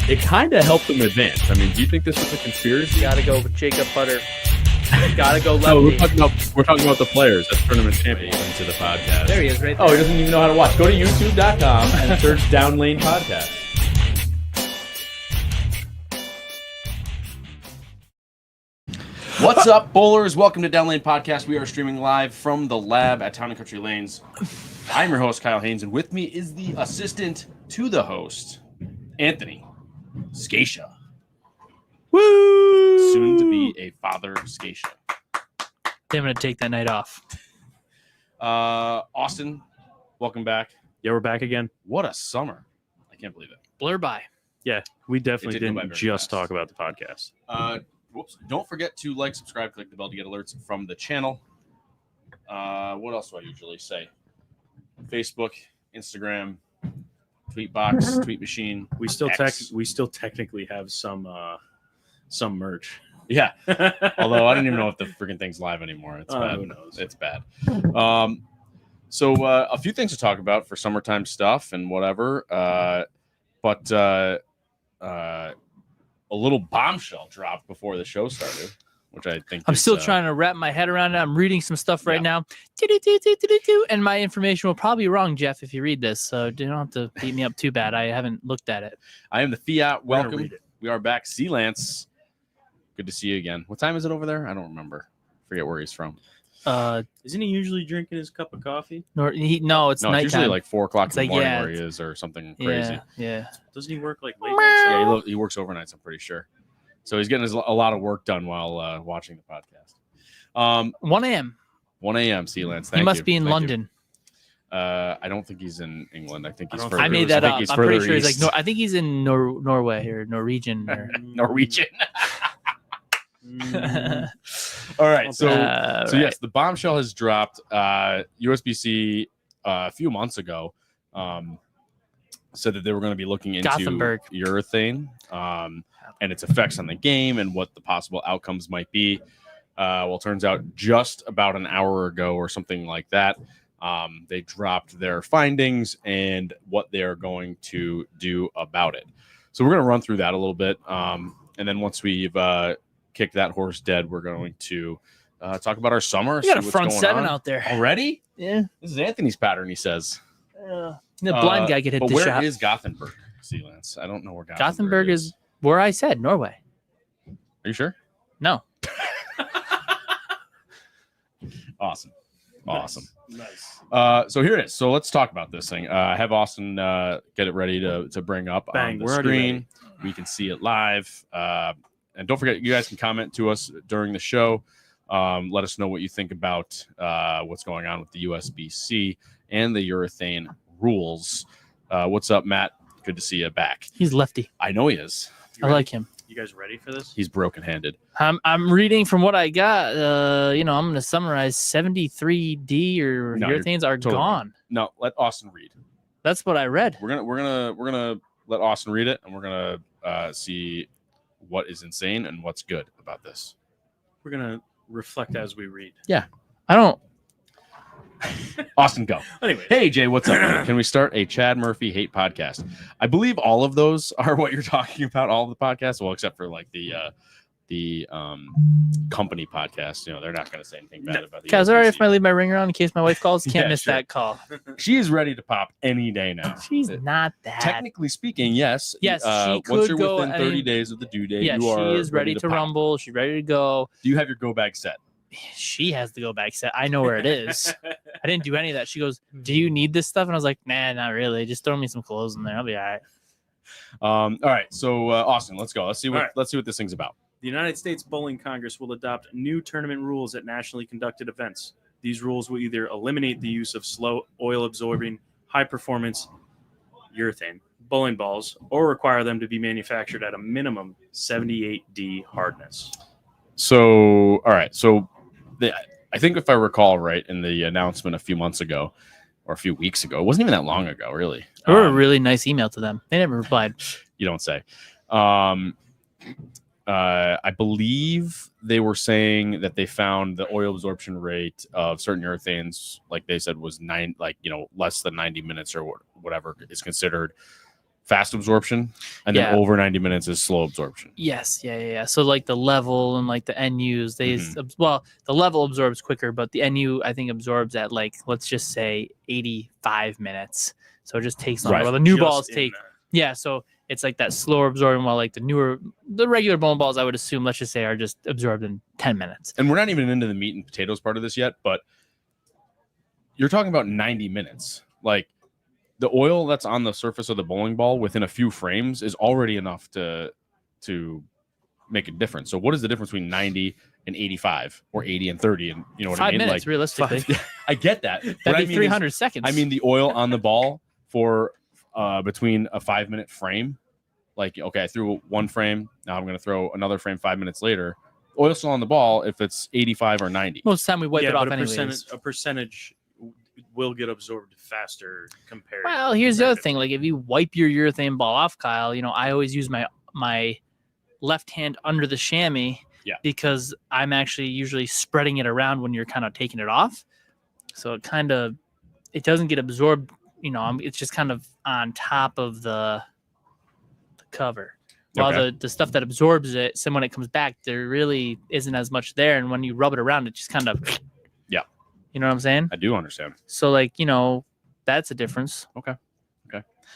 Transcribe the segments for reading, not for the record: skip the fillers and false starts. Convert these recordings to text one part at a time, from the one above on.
it kind of helped them advance. I mean, do you think this was a conspiracy? Gotta go with Jacob Butter. Gotta go lefty. No, we're talking about the players. That's tournament champions into the podcast. There he is, right there. Oh, he doesn't even know how to watch. Go to youtube.com and search Down Lane Podcast. What's up, bowlers? Welcome to Down Lane Podcast. We are streaming live from the lab at Town & Country Lanes. I'm your host, Kyle Haines, and with me is the assistant to the host, Anthony Scaccia. Woo! Soon to be a father, Scaccia. I'm going to take that night off. Austin, welcome back. Yeah, we're back again. What a summer. I can't believe it. Blur by. Yeah, we definitely It did go by didn't very just fast. talk about the podcast. Don't forget to like, subscribe, click the bell to get alerts from the channel. What else do I usually say? Facebook, Instagram, tweet box, tweet machine. We still X. technically have some merch. Yeah. Although I don't even know if the freaking thing's live ananymore. It's bad. Who knows? It's bad. So a few things to talk about for summertime stuff and whatever. But a little bombshell dropped before the show started, which I think I'm is, still trying to wrap my head around it. I'm reading some stuff right now. And my information will probably be wrong, Jeff, if you read this. So you don't have to beat me up too bad. I haven't looked at it. I am the Fiat. We're gonna Welcome. read it. We are back. C. Lance. Good to see you again. What time is it over there? I don't remember. Forget where he's from. Isn't he usually drinking his cup of coffee? No, it's No, it's nighttime. usually like 4 o'clock It's in the like, morning yeah, where he is or something crazy. Yeah. Doesn't he work like late nights? Yeah, he works overnights, I'm pretty sure. So he's getting a lot of work done while watching the podcast. 1 a.m. 1 a.m. C. Lance. He must be in London. I don't think he's in England. I think he's I don't further. I made that I think up. he's I'm pretty further sure he's east. like, I think he's in Norway or Norwegian. Or... Norwegian. All right. So right. yes, the bombshell has dropped. USBC a few months ago said that they were going to be looking into Gothenburg. urethane and its effects on the game and what the possible outcomes might be. Well, it turns out just about an hour ago or something like that, they dropped their findings and what they are going to do about it. So we're going to run through that a little bit. And then once we've kicked that horse dead, we're going to talk about our summer. You got a see what's front going seven on. out there. Already? Yeah. This is Anthony's pattern, he says. The blind guy could hit but the where shot. is Gothenburg, C. Lance? I don't know where Gothenburg is where I said Norway. Are you sure? No. Awesome. Nice. So here it is. So let's talk about this thing. I have Austin get it ready to bring up Bang, on the we're already screen. We can see it live. And don't forget, you guys can comment to us during the show. Let us know what you think about what's going on with the USBC and the urethane rules. What's up, Matt? Good to see you back. He's lefty. I know he is. I like him. You guys ready for this? He's broken-handed. I'm reading from what I got. I'm going to summarize 73D or No, you're urethanes are totally gone. No, let Austin read. That's what I read. We're gonna let Austin read it, and we're gonna see what is insane and what's good about this. We're gonna reflect as we read. I don't. Austin, go. Anyway, Hey, Jay, what's up? Man? Can we start a Chad Murphy hate podcast? I believe all of those are what you're talking about, all of the podcasts, well, except for like the company podcast. You know, they're not going to say anything bad about the Guys, all right if USBC. I leave my ringer on in case my wife calls? Can't Yeah, miss sure. that call. She is ready to pop any day now. She's not that. Technically speaking, yes. Yes, she once could you're go, within I 30 mean, days of the due date, Yeah, you she are is ready to pop. rumble. She's ready to go. Do you have your go bag set? She has to go back set. I know where it is. I didn't do any of that. She goes, "Do you need this stuff?" And I was like, "Nah, not really. Just throw me some clothes in there. I'll be all right." All right, so Austin, let's go. Let's see what All right. let's see what this thing's about. the United States Bowling Congress will adopt new tournament rules at nationally conducted events. These rules will either eliminate the use of slow, oil-absorbing, high-performance urethane bowling balls or require them to be manufactured at a minimum 78D hardness. So, all right. So, I think if I recall right, in the announcement a few months ago or a few weeks ago, it wasn't even that long ago, really. I wrote a really nice email to them. They never replied. You don't say. I believe they were saying that they found the oil absorption rate of certain urethanes, like they said, was less than 90 minutes or whatever is considered fast absorption, and then over 90 minutes is slow absorption. Yes, yeah. So like the level and like the NUs, the level absorbs quicker, but the NU I think absorbs at like, let's just say 85 minutes. So it just takes longer. Right. Well, the new Just balls in take that. so it's like that slower absorbing, while like the regular bowling balls, I would assume, let's just say, are just absorbed in 10 minutes. And we're not even into the meat and potatoes part of this yet, but you're talking about 90 minutes. Like, the oil that's on the surface of the bowling ball within a few frames is already enough to make a difference. So what is the difference between 90 and 85 or 80 and 30? And you know what 5 I mean? minutes, Like, realistically. I get that. That'd be 300 seconds. I mean, the oil on the ball for between a 5 minute frame. Like, okay, I threw one frame. Now I'm going to throw another frame 5 minutes later. Oil's still on the ball if it's 85 or 90. Most of the time we wipe it off but anyways. a percentage will get absorbed faster compared. Well, here's the other thing. Like, if you wipe your urethane ball off, Kyle, I always use my left hand under the chamois because I'm actually usually spreading it around when you're kind of taking it off. So it doesn't get absorbed. It's just kind of on top of the cover. While the stuff that absorbs it, so when it comes back, there really isn't as much there. And when you rub it around, it just kind of, you know what I'm saying? I do understand. So that's a difference. Okay.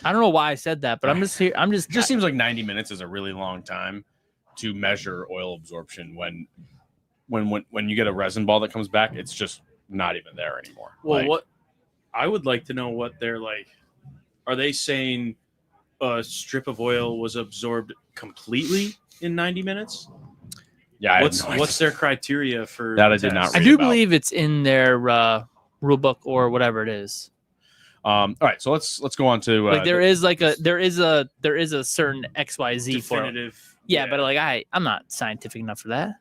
I don't know why I said that, but I'm just here. It just seems like 90 minutes is a really long time to measure oil absorption when you get a resin ball that comes back, it's just not even there anymore. Well, what I would like to know what they're like. Are they saying a strip of oil was absorbed completely in 90 minutes? Yeah. What's their criteria for that? I did not read I do about. believe it's in their rule book or whatever it is. All right, so let's go on to there is a certain XYZ for it. definitive. Yeah, but I'm not scientific enough for that.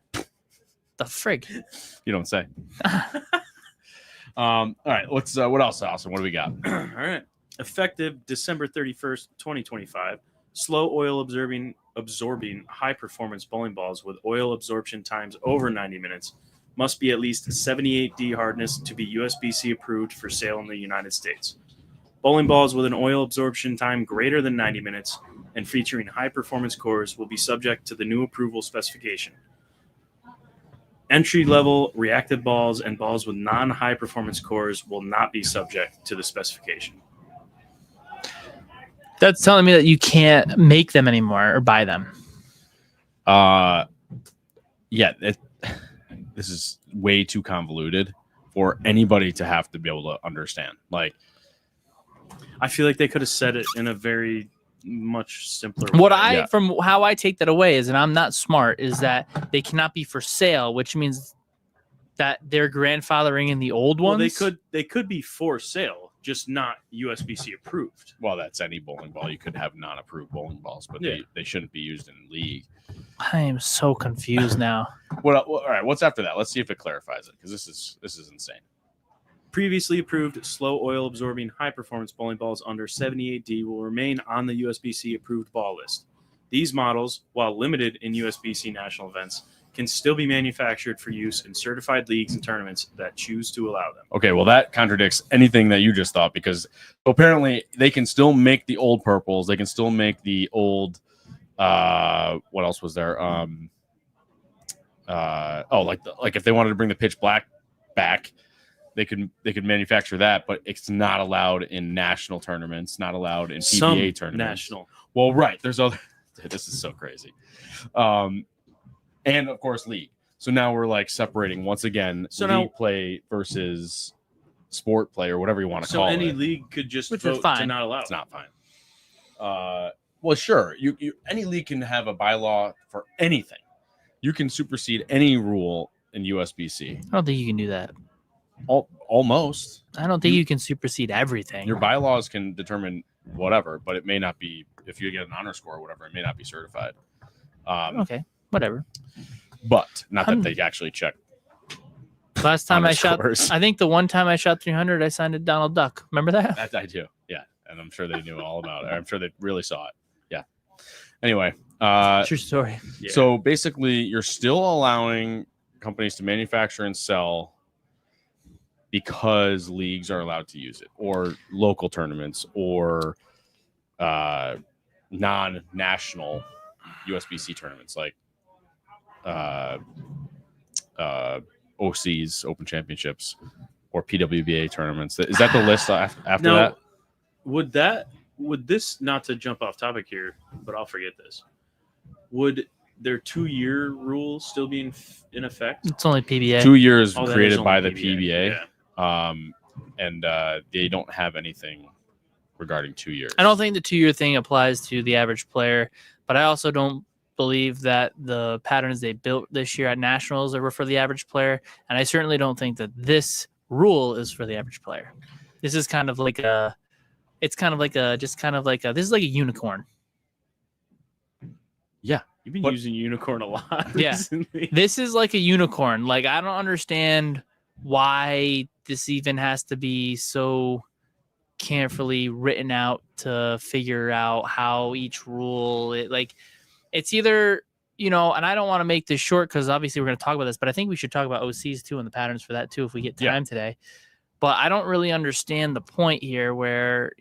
The frig. You don't say. All right, let's what else, Austin? What do we got? All right. Effective December 31st, 2025, slow oil absorbing high performance bowling balls with oil absorption times over 90 minutes must be at least 78D hardness to be USBC approved for sale in the United States. Bowling balls with an oil absorption time greater than 90 minutes and featuring high performance cores will be subject to the new approval specification. Entry-level reactive balls and balls with non-high performance cores will not be subject to the specification. That's telling me that you can't make them anymore or buy them. Yeah, this is way too convoluted for anybody to have to be able to understand. Like, I feel like they could have said it in a very much simpler way. From how I take that away is, and I'm not smart, is that they cannot be for sale, which means that they're grandfathering in the old ones. Well, they could be for sale, just not USBC approved. Well, that's any bowling ball. You could have non-approved bowling balls, but they shouldn't be used in league. I am so confused now. All right, what's after that? Let's see if it clarifies it, because this is insane. Previously approved slow oil absorbing high performance bowling balls under 78D will remain on the USBC approved ball list. These models, while limited in USBC national events, can still be manufactured for use in certified leagues and tournaments that choose to allow them. Okay, well, that contradicts anything that you just thought, because apparently they can still make the old purples. They can still make the old, what else was there? Like if they wanted to bring the pitch black back, they could manufacture that, but it's not allowed in national tournaments, not allowed in PBA tournaments. National. Well, right. There's other. This is so crazy. And of course, league. So now we're like separating once again league play versus sport play or whatever you want to call it. So any league could just vote to not allow it. It's not fine. Well, sure. You any league can have a bylaw for anything. You can supersede any rule in USBC. I don't think you can do that. Almost. I don't think you can supersede everything. Your bylaws can determine whatever, but it may not be, if you get an honor score or whatever, it may not be certified. Okay, whatever. But not that they actually check. Last time I shot, scores. I think the one time I shot 300, I signed a Donald Duck. Remember that? That I do. Yeah. And I'm sure they knew all about it. I'm sure they really saw it. Yeah. Anyway. True story. Yeah. So basically, you're still allowing companies to manufacture and sell because leagues are allowed to use it, or local tournaments, or non-national USBC tournaments like OCs, Open Championships, or PWBA tournaments. Is that the list after now, that? Would this, not to jump off topic here, but I'll forget this. Would their 2-year rule still be in effect? It's only PBA. 2 years Oh, created by the PBA. PBA. And they don't have anything regarding 2 years. I don't think the 2-year thing applies to the average player, but I also don't believe that the patterns they built this year at nationals are for the average player, and I certainly don't think that this rule is for the average player. This is kind of like this is like a unicorn. Yeah, you've been using unicorn a lot. Yeah, recently. This is like a unicorn. Like, I don't understand why this even has to be so carefully written out to figure out how each rule it's either, and I don't want to make this short because obviously we're going to talk about this, but I think we should talk about OCs too and the patterns for that too if we get time today. But I don't really understand the point here where,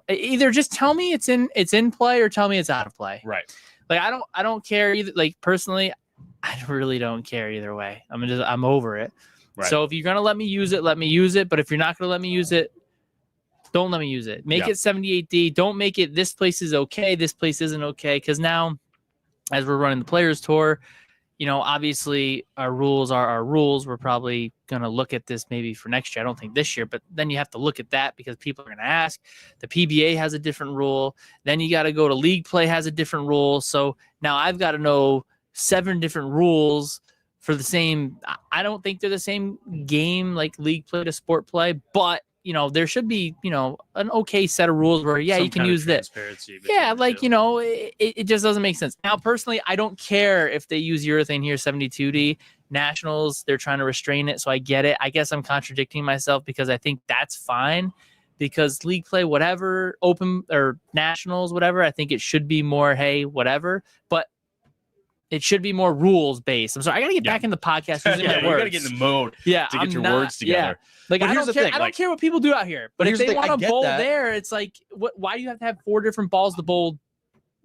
either just tell me it's in play or tell me it's out of play. Right. Like, I don't care either. Like, personally, I really don't care either way. I'm over it. Right. So if you're going to let me use it, let me use it. But if you're not going to let me use it, don't let me use it. Make it 78D. Don't make it this place is okay, this place isn't okay. Because now, as we're running the Players Tour, obviously our rules are our rules. We're probably going to look at this maybe for next year. I don't think this year, but then you have to look at that because people are going to ask. The PBA has a different rule. Then you got to go to league play has a different rule. So now I've got to know 7 different rules for the same. I don't think they're the same game, like league play to sport play, but there should be, an okay set of rules where, you can use this. Yeah, it just doesn't make sense. Now, personally, I don't care if they use urethane here, 72D. Nationals, they're trying to restrain it, so I get it. I guess I'm contradicting myself because I think that's fine because league play, whatever, open or nationals, whatever, I think it should be more, hey, whatever. But it should be more rules based. I'm sorry. I got to get back in the podcast using my words. You got to get in the mode to get your words together. Like, I don't care what people do out here. But if they want to bowl there, it's like, why do you have to have 4 different balls to bowl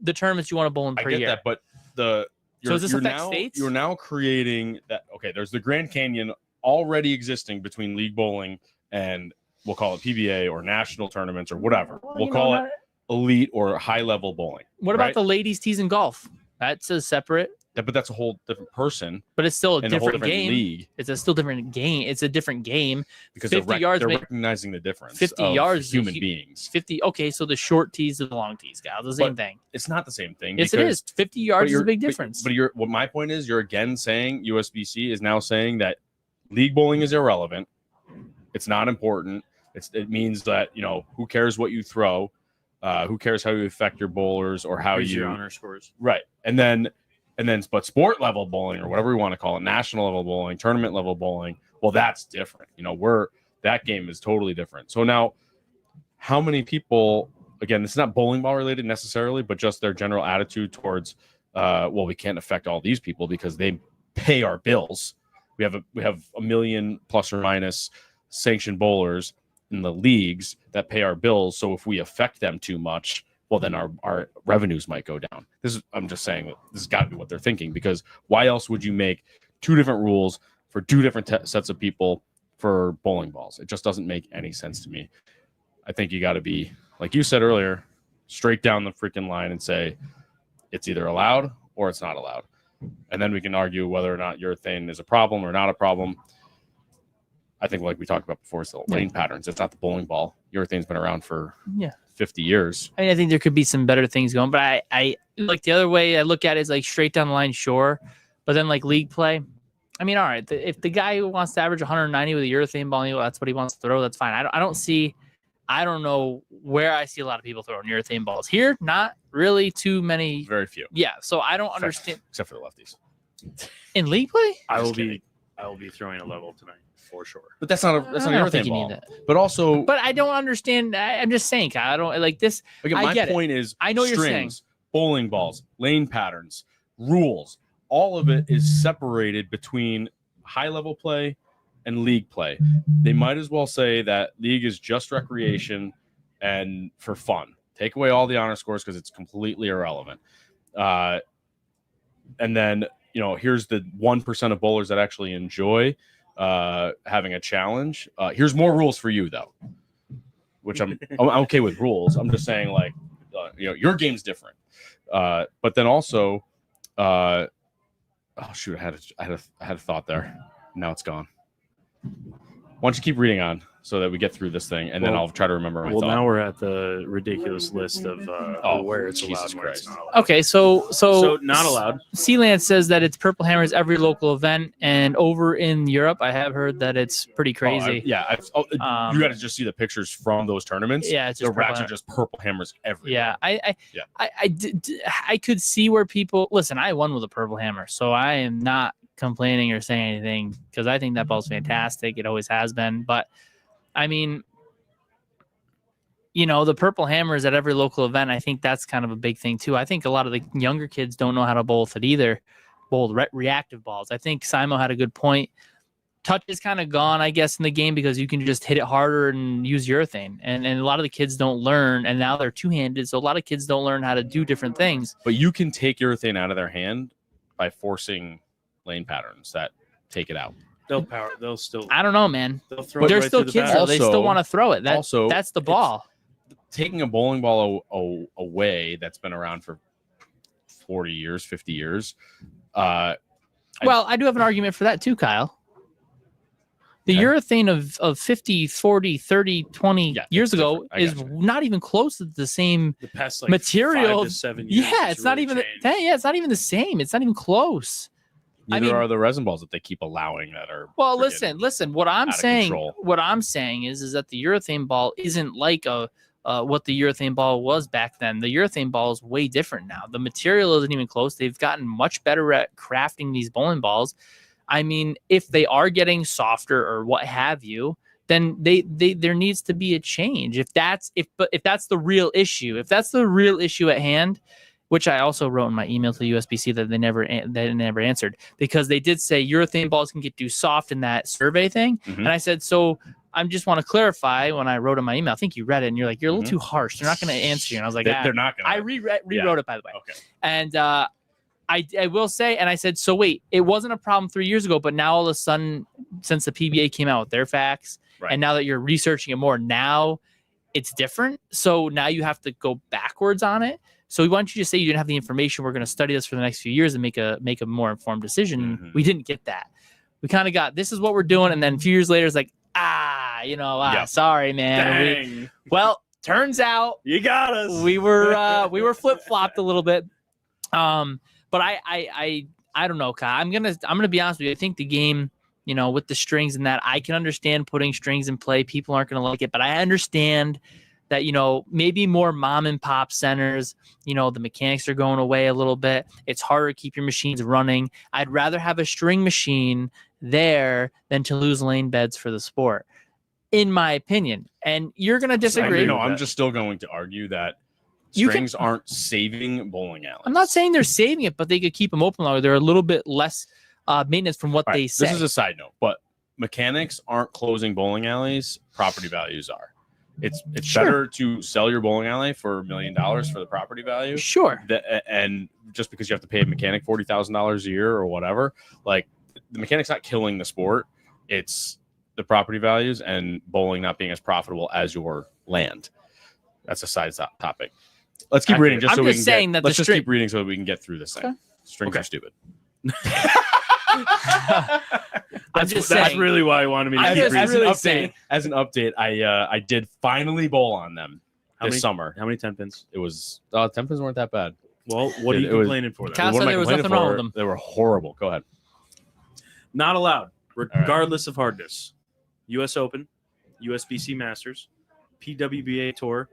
the tournaments you want to bowl in per year? I get that, but does this affect states? You're now creating that. Okay, there's the Grand Canyon already existing between league bowling and we'll call it PBA or national tournaments or whatever. We'll call it elite or high level bowling. What about the ladies' tees in golf? That's a separate. But that's a whole different person. But it's still a different game. League. It's a still different game. It's a different game. Because they're recognizing the difference. 50 yards, human beings. 50. Okay, so the short tees and the long tees, guys, the same thing. It's not the same thing. Yes, it is. 50 yards is a big difference. But what my point is, you're again saying USBC is now saying that league bowling is irrelevant. It's not important. It means that who cares what you throw, who cares how you affect your bowlers or how your honor scores. Right, but sport level bowling or whatever we want to call it, national level bowling, tournament level bowling, well, that's different. That game is totally different. So now, how many people? Again, this is not bowling ball related necessarily, but just their general attitude towards, we can't affect all these people because they pay our bills. We have a million plus or minus sanctioned bowlers in the leagues that pay our bills. So if we affect them too much, well, then our revenues might go down. I'm just saying this has got to be what they're thinking, because why else would you make 2 different rules for 2 different sets of people for bowling balls? It just doesn't make any sense to me. I think you got to be, like you said earlier, straight down the freaking line and say it's either allowed or it's not allowed. And then we can argue whether or not urethane is a problem or not a problem. I think, like we talked about before, it's the lane patterns. It's not the bowling ball. Urethane's been around for 50 years. I think there could be some better things going, but I like the other way I look at it is like straight down the line, sure. But then like league play, all right, if the guy who wants to average 190 with a urethane ball, that's what he wants to throw, that's fine. I don't know where I see a lot of people throwing urethane balls. Here, not really too many. Very few. Yeah, so I don't understand. Except for the lefties. In league play? I will be throwing a level tonight for sure. But that's not a urethane ball. But also, but I don't understand. I'm just saying, Kyle, I don't like this. Again, my point is, I know strings, you're saying bowling balls, lane patterns, rules. All of it is separated between high level play and league play. They might as well say that league is just recreation and for fun. Take away all the honor scores because it's completely irrelevant. And then, here's the 1% of bowlers that actually enjoy having a challenge. Here's more rules for you, though, which I'm okay with rules. I'm just saying, like, your game's different. But then also, oh shoot, I had a thought there. Now it's gone. Why don't you keep reading on so that we get through this thing, and then I'll try to remember my thought. Now we're at the ridiculous list of where it's allowed and where it's not allowed. Okay, so not allowed. Sealand says that it's Purple Hammers every local event, and over in Europe, I have heard that it's pretty crazy. You got to just see the pictures from those tournaments. Yeah, it's the racks are just Purple Hammers everywhere. Yeah, I could see where people listen. I won with a Purple Hammer, so I am not complaining or saying anything because I think that ball's fantastic. It always has been. But I mean, the Purple Hammers at every local event, I think that's kind of a big thing too. I think a lot of the younger kids don't know how to bowl with it either. Bowl reactive balls. I think Simo had a good point. Touch is kind of gone, I guess, in the game because you can just hit it harder and use urethane. And a lot of the kids don't learn, and now they're two-handed, so a lot of kids don't learn how to do different things. But you can take urethane out of their hand by forcing lane patterns that take it out. They'll still. I don't know, man. They're still kids, though. They still want to throw it. That's the ball. Taking a bowling ball away that's been around for 40 years, 50 years. I do have an argument for that too, Kyle. The urethane of 50, 40, 30, 20 years ago is not even close to the same material. 5 to 7 years. Yeah, it's not even. It's not even the same. It's not even close. Neither are the resin balls that they keep allowing that are. Well, listen. What I'm saying is that the urethane ball isn't like what the urethane ball was back then. The urethane ball is way different now. The material isn't even close. They've gotten much better at crafting these bowling balls. I mean, if they are getting softer or what have you, then there needs to be a change. If that's the real issue, at hand, which I also wrote in my email to the USBC that they never answered, because they did say urethane balls can get too soft in that survey thing, and I said so. I just want to clarify when I wrote in my email. I think you read it, and you're like, you're a little too harsh. They're not going to answer you. And I was like, they're not going to. I rewrote it, by the way. Okay. And I will say, and I said, so wait, it wasn't a problem 3 years ago, but now all of a sudden, since the PBA came out with their facts, and now that you're researching it more, now it's different. So now you have to go backwards on it. So we want you to say you didn't have the information. We're going to study this for the next few years and make a more informed decision. Mm-hmm. We didn't get that. We kind of got, this is what we're doing. And then a few years later, it's like, sorry, man. Well, turns out you got us. We were flip-flopped a little bit. But I don't know, Kyle. I'm gonna be honest with you. I think the game, with the strings and that, I can understand putting strings in play. People aren't gonna like it, but I understand that maybe more mom and pop centers. The mechanics are going away a little bit. It's harder to keep your machines running. I'd rather have a string machine there than to lose lane beds for the sport, in my opinion. And you're gonna disagree. I'm just still going to argue that. Strings aren't saving bowling alleys. I'm not saying they're saving it, but they could keep them open longer. They're a little bit less maintenance from what they say. This is a side note, but mechanics aren't closing bowling alleys. Property values are. It's better to sell your bowling alley for $1 million for the property value. Sure. And just because you have to pay a mechanic $40,000 a year or whatever, like the mechanic's not killing the sport. It's the property values and bowling not being as profitable as your land. That's a side topic. Let's keep reading just so we can let's just keep reading so that we can get through this thing. Okay. Strings are stupid. That's really why I wanted me to keep reading. As an update, I did finally bowl on them this summer. How many 10 pins? It was 10 pins weren't that bad. Well, what are you complaining for? Cal said there was nothing wrong with them. They were horrible. Go ahead. Not allowed, regardless of hardness. U.S. Open, USBC Masters, PWBA Tour,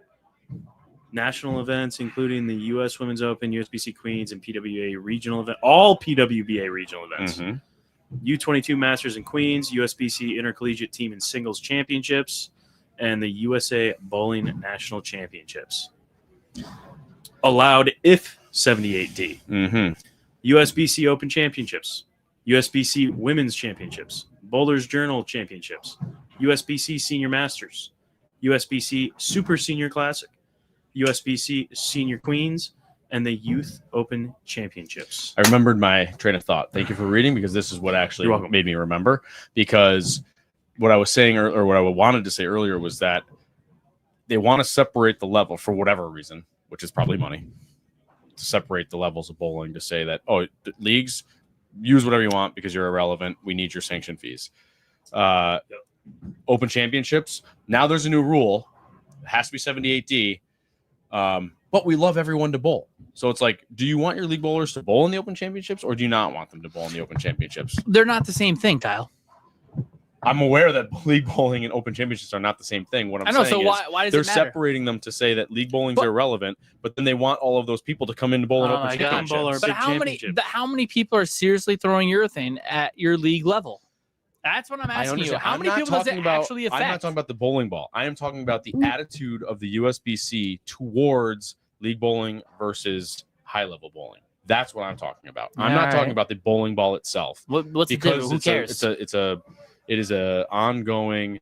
national events, including the U.S. Women's Open, USBC Queens, and PWBA regional event. All PWBA regional events. Mm-hmm. U22 Masters and Queens, USBC Intercollegiate Team and Singles Championships, and the USA Bowling National Championships. Allowed if 78D. Mm-hmm. USBC Open Championships, USBC Women's Championships, Bowlers Journal Championships, USBC Senior Masters, USBC Super Senior Classic, USBC Senior Queens, and the Youth Open Championships. I remembered my train of thought. Thank you for reading, because this is what actually made me remember. Because what I was saying, or what I wanted to say earlier, was that they want to separate the level for whatever reason, which is probably money, to separate the levels of bowling, to say that, oh, leagues, use whatever you want because you're irrelevant. We need your sanction fees. Open championships, now there's a new rule. It has to be 78D. But we love everyone to bowl. So it's like, do you want your league bowlers to bowl in the Open Championships, or do you not want them to bowl in the Open Championships? They're not the same thing, Kyle. I'm aware that league bowling and Open Championships are not the same thing. What I'm saying is why does they're it matter? separating them to say that league bowling's irrelevant, but then they want all of those people to come in to bowl in Open Championships. But how many people are seriously throwing urethane at your league level? That's what I'm asking you. How many people does it actually affect? I'm not talking about the bowling ball. I am talking about the attitude of the USBC towards league bowling versus high-level bowling. That's what I'm talking about. I'm not talking about the bowling ball itself. What's the difference? Who cares? It is a ongoing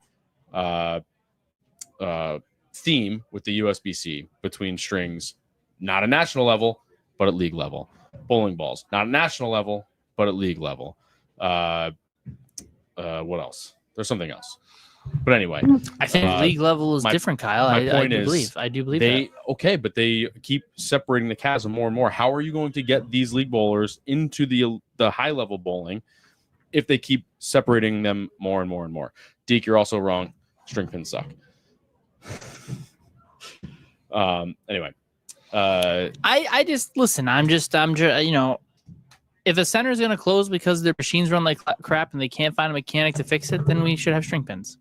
theme with the USBC between strings, not at national level, but at league level. Bowling balls, not at national level, but at league level. What else? There's something else. But anyway, I think league level is different, Kyle. I do believe that. Okay, but they keep separating the chasm more and more. How are you going to get these league bowlers into the high level bowling if they keep separating them more and more and more? Deke, you're also wrong. String pins suck. Anyway, I just listen. I'm just if a center is going to close because their machines run like crap and they can't find a mechanic to fix it, then we should have string pins.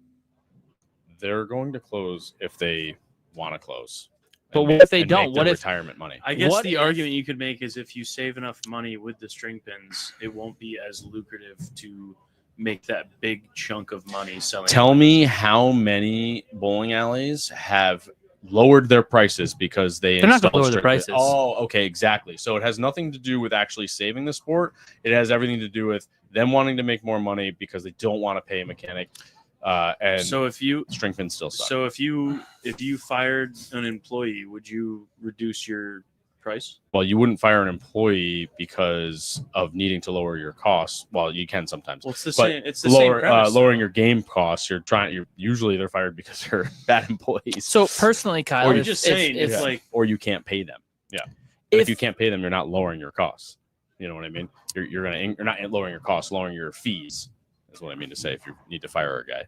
They're going to close if they want to close. But what if they don't? What if retirement money? I guess the argument you could make is if you save enough money with the string pins, it won't be as lucrative to make that big chunk of money selling. Tell me how many bowling alleys have lowered their prices because they're not going to lower the prices. Oh, okay, exactly. So it has nothing to do with actually saving the sport. It has everything to do with them wanting to make more money because they don't want to pay a mechanic. And so if you string pins still suck. So if you fired an employee, would you reduce your price? Well, you wouldn't fire an employee because of needing to lower your costs. Well, you can sometimes. Well, it's the same. It's the same premise, lowering your game costs. Usually they're fired because they're bad employees. So personally, Kyle, or you're just saying it's like, or you can't pay them. Yeah. If you can't pay them, you're not lowering your costs. You know what I mean? You're not lowering your costs, lowering your fees. Is what I mean to say. If you need to fire a guy.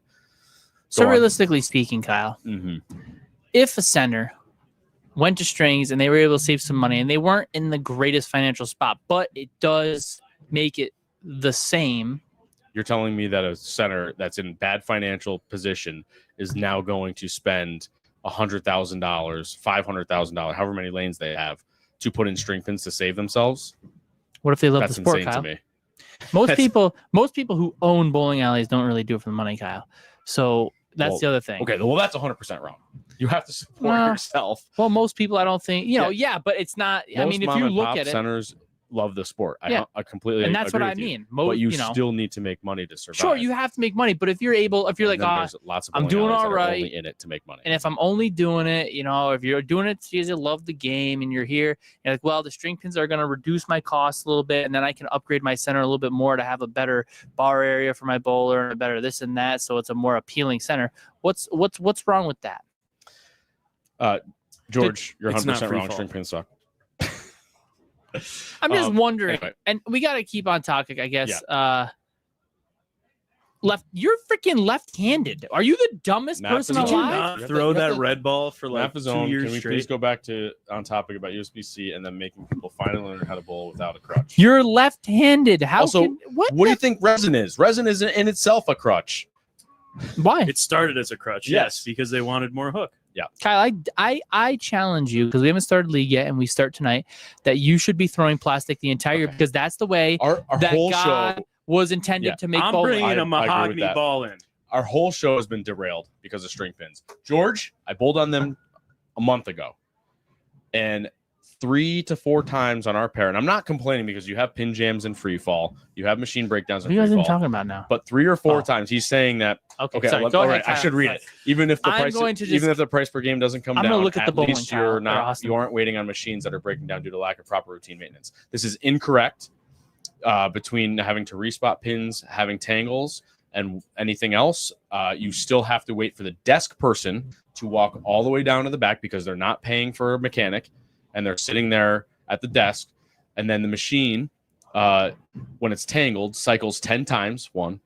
So realistically speaking, Kyle, mm-hmm. if a center went to strings and they were able to save some money and they weren't in the greatest financial spot, but it does make it the same. You're telling me that a center that's in bad financial position is now going to spend $100,000, $500,000, however many lanes they have, to put in string pins to save themselves? What if they love the sport, insane Kyle? To me. Most people who own bowling alleys don't really do it for the money, Kyle. So that's the other thing. Okay, well, that's 100% wrong. You have to support yourself. Well, most people, I don't think, but it's not. Most I mean, if you look at it, centers love the sport. I completely and that's agree what I with you. mean. But you still need to make money to survive. Sure, you have to make money, but if you're like, lots of I'm doing all right, only in it to make money. And if I'm only doing it, if you're doing it because you love the game and you're here, you're like, well, the string pins are going to reduce my costs a little bit, and then I can upgrade my center a little bit more to have a better bar area for my bowler and a better this and that, so it's a more appealing center. What's wrong with that? George, you're 100% wrong. String pins suck. I'm just wondering, anyway. And we got to keep on topic, I guess. Yeah. You're freaking left-handed. Are you the dumbest person alive? Did you not throw that red ball for like 2 years Can we straight? Please go back on topic about USBC and then making people finally learn how to bowl without a crutch? You're left-handed. What do you think resin is? Resin is in itself a crutch. Why? It started as a crutch, yes, because they wanted more hook. Yeah, Kyle, I challenge you, because we haven't started league yet and we start tonight, that you should be throwing plastic the entire year, because that's the way our that whole God show was intended to make I'm bowling. bringing a mahogany ball in. Our whole show has been derailed because of string pins. George, I bowled on them a month ago, and 3 to 4 times on our pair, and I'm not complaining because you have pin jams and free fall, you have machine breakdowns What and are you guys free even fall, talking about now? but 3 or 4 times he's saying that. Okay, Sorry, go ahead. I should read it. Even if the price, even if the price per game doesn't come I'm down, gonna look at the bowling, least Kyle, you aren't waiting on machines that are breaking down due to lack of proper routine maintenance. This is incorrect. Between having to respot pins, having tangles, and anything else, you still have to wait for the desk person to walk all the way down to the back because they're not paying for a mechanic, and they're sitting there at the desk, and then the machine, when it's tangled, cycles 10 times. 1,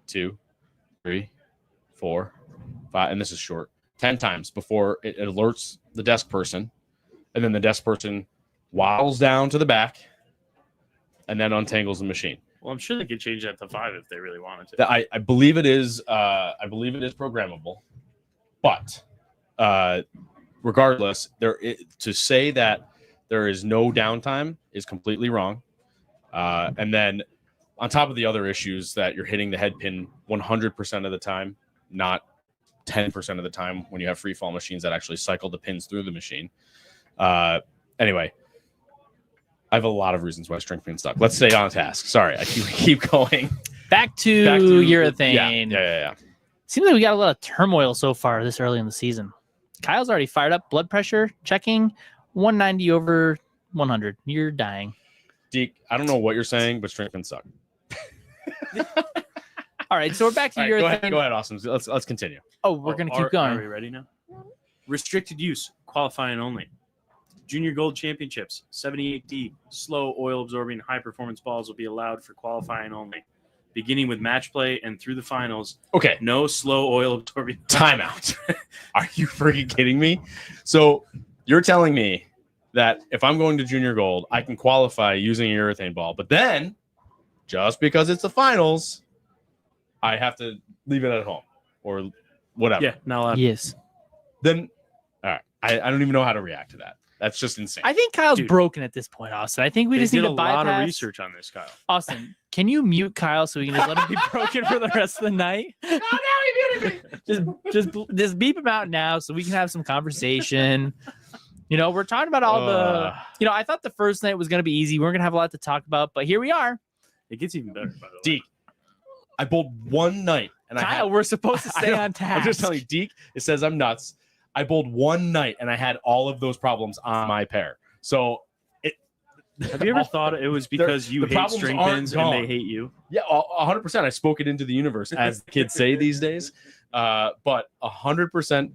2, 3, 4, 5, and this is short. 10 times before it alerts the desk person, and then the desk person waddles down to the back and then untangles the machine. Well, I'm sure they could change that to 5 if they really wanted to. I believe it is. I believe it is programmable, but regardless, to say that there is no downtime is completely wrong. And then on top of the other issues that you're hitting the head pin 100% of the time, not 10% of the time when you have free fall machines that actually cycle the pins through the machine. Anyway. I have a lot of reasons why string pins suck. Let's stay on task. Sorry, I keep going. Back to urethane. Yeah. Seems like we got a lot of turmoil so far this early in the season. Kyle's already fired up. Blood pressure checking 190 over 100. You're dying. Deke, I don't know what you're saying, but string pins suck. All right, so we're back to urethane. Go ahead, Austin. Let's continue. Oh, we're gonna keep going. Are we ready now? Restricted use, qualifying only. Junior Gold Championships, 78D, slow oil-absorbing high-performance balls will be allowed for qualifying only. Beginning with match play and through the finals. Okay. No slow oil-absorbing. Timeout. Are you freaking kidding me? So you're telling me that if I'm going to Junior Gold, I can qualify using a urethane ball, but then just because it's the finals, I have to leave it at home or whatever. Yeah, not allowed. Yes. Then, all right. I don't even know how to react to that. That's just insane. I think Kyle's broken at this point, Austin. I think we just need to bypass. A lot of research on this, Kyle. Austin, can you mute Kyle so we can just let him be broken for the rest of the night? No, he muted me. Just beep him out now so we can have some conversation. You know, we're talking about all the. You know, I thought the first night was going to be easy. We weren't going to have a lot to talk about, but here we are. It gets even better, by the way. Deke, I bowled one night, and Kyle, we're supposed to stay on task. I'm just telling you, Deke. It says I'm nuts. I bowled one night, and I had all of those problems on my pair. So, have you ever thought it was because you hate string pins and they hate you? Yeah, 100%. I spoke it into the universe, as the kids say these days. But 100%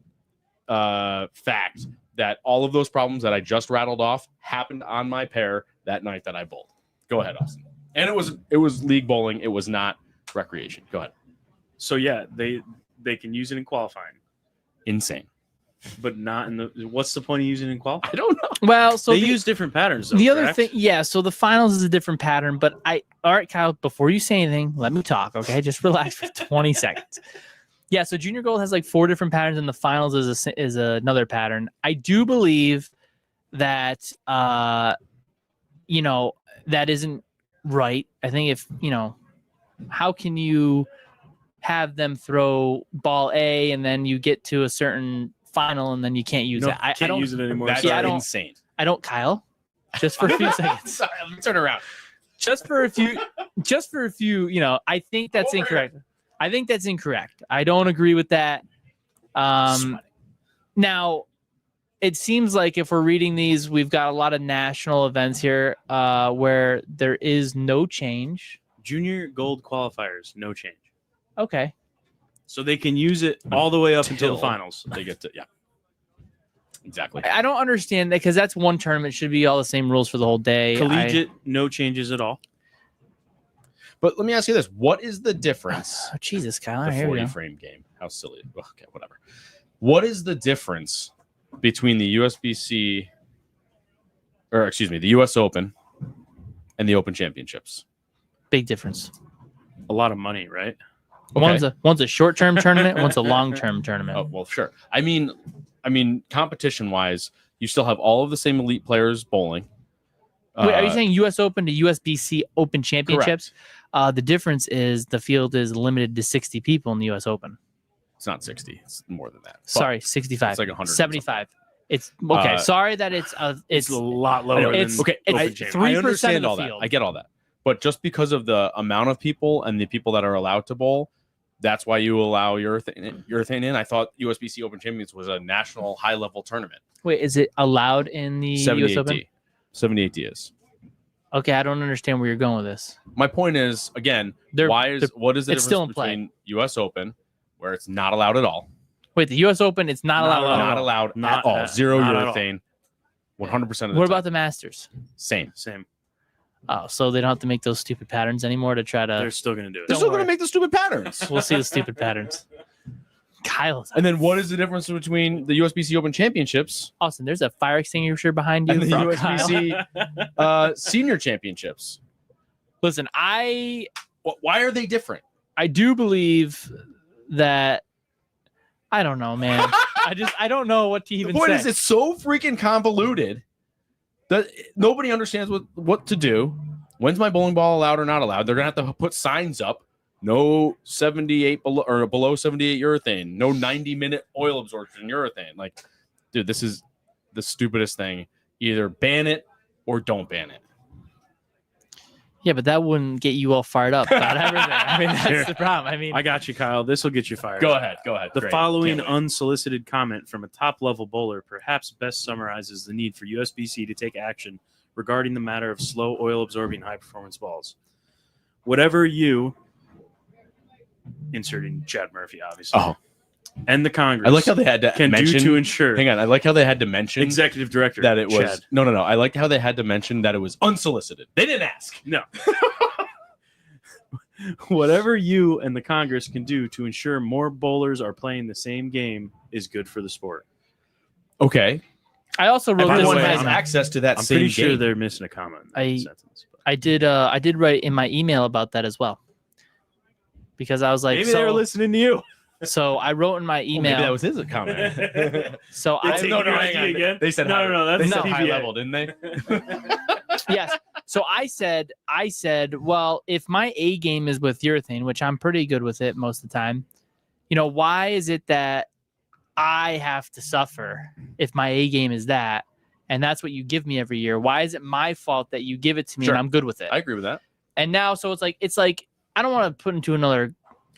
fact that all of those problems that I just rattled off happened on my pair that night that I bowled. Go ahead, Austin. And it was league bowling. It was not recreation. Go ahead. So yeah, they can use it in qualifying. Insane. But not in the. What's the point of using it in qualifying? I don't know. Well, so they use different patterns. Though, the correct? other thing, yeah. So the finals is a different pattern. But all right, Kyle. Before you say anything, let me talk. Okay, just relax for 20 seconds. Yeah. So Junior Gold has like 4 different patterns, and the finals is another pattern. I do believe that you know, that isn't right. I think if you know, how can you have them throw ball A and then you get to a certain final and then you can't use it. I don't use it anymore. That's insane. I don't, Kyle. Just for a few seconds. Sorry, let me turn around. Just for a few, you know, I think that's incorrect. I think that's incorrect. I don't agree with that. Now, it seems like if we're reading these, we've got a lot of national events here where there is no change. Junior Gold qualifiers, no change. Okay. So they can use it all the way up until the finals. They get to, yeah. Exactly. I don't understand that because that's one tournament. Should be all the same rules for the whole day. Collegiate, no changes at all. But let me ask you this. What is the difference? Oh, Jesus, Kyle. The 40-frame game. How silly. Okay, whatever. What is the difference between the USBC, or excuse me, the US Open and the Open Championships? Big difference. A lot of money, right? Okay. One's a short-term tournament, one's a long-term tournament. Oh, well, sure. I mean, competition-wise, you still have all of the same elite players bowling. Wait, are you saying US Open to USBC Open Championships? The difference is the field is limited to 60 people in the US Open. It's not 60. It's more than that. Sorry, 65. It's like 100. 75. It's okay. Sorry that it's It's a lot lower than it's okay. it's Open Champions. 3% I of understand the all that. field. I get all that. But just because of the amount of people and the people that are allowed to bowl, that's why you allow urethane in. I thought USBC Open Champions was a national high-level tournament. Wait, is it allowed in the US 78D. Open? 78D is. Okay, I don't understand where you're going with this. My point is, again, what is the it's still in difference play. between US Open, where it's not allowed at all, Wait, the US Open, it's not allowed. not allowed Not at all, at- zero not at all. urethane, 100% of the What time. about the Masters? Same? Oh, so they don't have to make those stupid patterns anymore to try They're to. still going to do it. They're Don't still going worry. to make the stupid patterns. We'll see the stupid patterns. Kyle's And then what is the difference between the USBC Open Championships Austin. There's a fire extinguisher behind you. and the from Kyle. USBC Senior Championships? Listen, I Why are they different? do believe that. I don't know, man. I don't know what to The even point say. is, it's so freaking convoluted that nobody understands what to do. When's my bowling ball allowed or not allowed? They're gonna have to put signs up. No 78 below or below 78 urethane. No 90-minute oil absorption urethane. Like, dude, this is the stupidest thing. Either ban it or don't ban it. Yeah, but that wouldn't get you all fired up about everything. I mean, that's the problem. I mean, I got you, Kyle. This will get you fired. Go up. ahead. The Great. following Can't wait. unsolicited comment from a top-level bowler perhaps best summarizes the need for USBC to take action regarding the matter of slow oil-absorbing high-performance balls. Whatever you, inserting Chad Murphy, obviously, and the Congress I like how they had to can mention. do to ensure. Hang on. I like how they had to mention Executive Director that it was Chad. no. I like how they had to mention that it was unsolicited. They didn't ask. No. Whatever you and the Congress can do to ensure more bowlers are playing the same game is good for the sport. Okay. I also wrote By the this. Everyone way, has I'm- access to that I'm same pretty sure game. they're missing a comma in that I- sentence. But I did write in my email about that as well, because I was like, maybe they were listening to you. so I wrote in my Maybe email. that was his comment. So They I take no, your hang idea on. again? They said No, high, no, that's they said PBA. high level, didn't they? yes. So I said, well, if my A game is with urethane, which I'm pretty good with it most of the time, why is it that I have to suffer if my A game is that, and that's what you give me every year? Why is it my fault that you give it to me Sure. and I'm good with it? I agree with that. And now, so it's like I don't want to put into another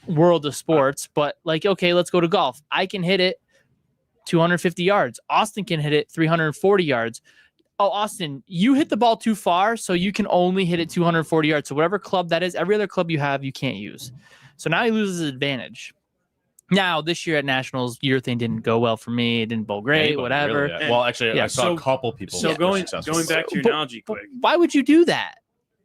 world of sports, but like, okay, let's go to golf. I can hit it 250 yards. Austin can hit it 340 yards. Oh, Austin, you hit the ball too far, so you can only hit it 240 yards. So whatever club that is, every other club you have, you can't use. So now he loses his advantage. Now, this year at Nationals, urethane didn't go well for me. It didn't bowl great, Anybody, whatever. really, yeah. Well, actually, Yeah, I saw so- a couple people. So that were going successful. back to your But- analogy quick. Why would you do that?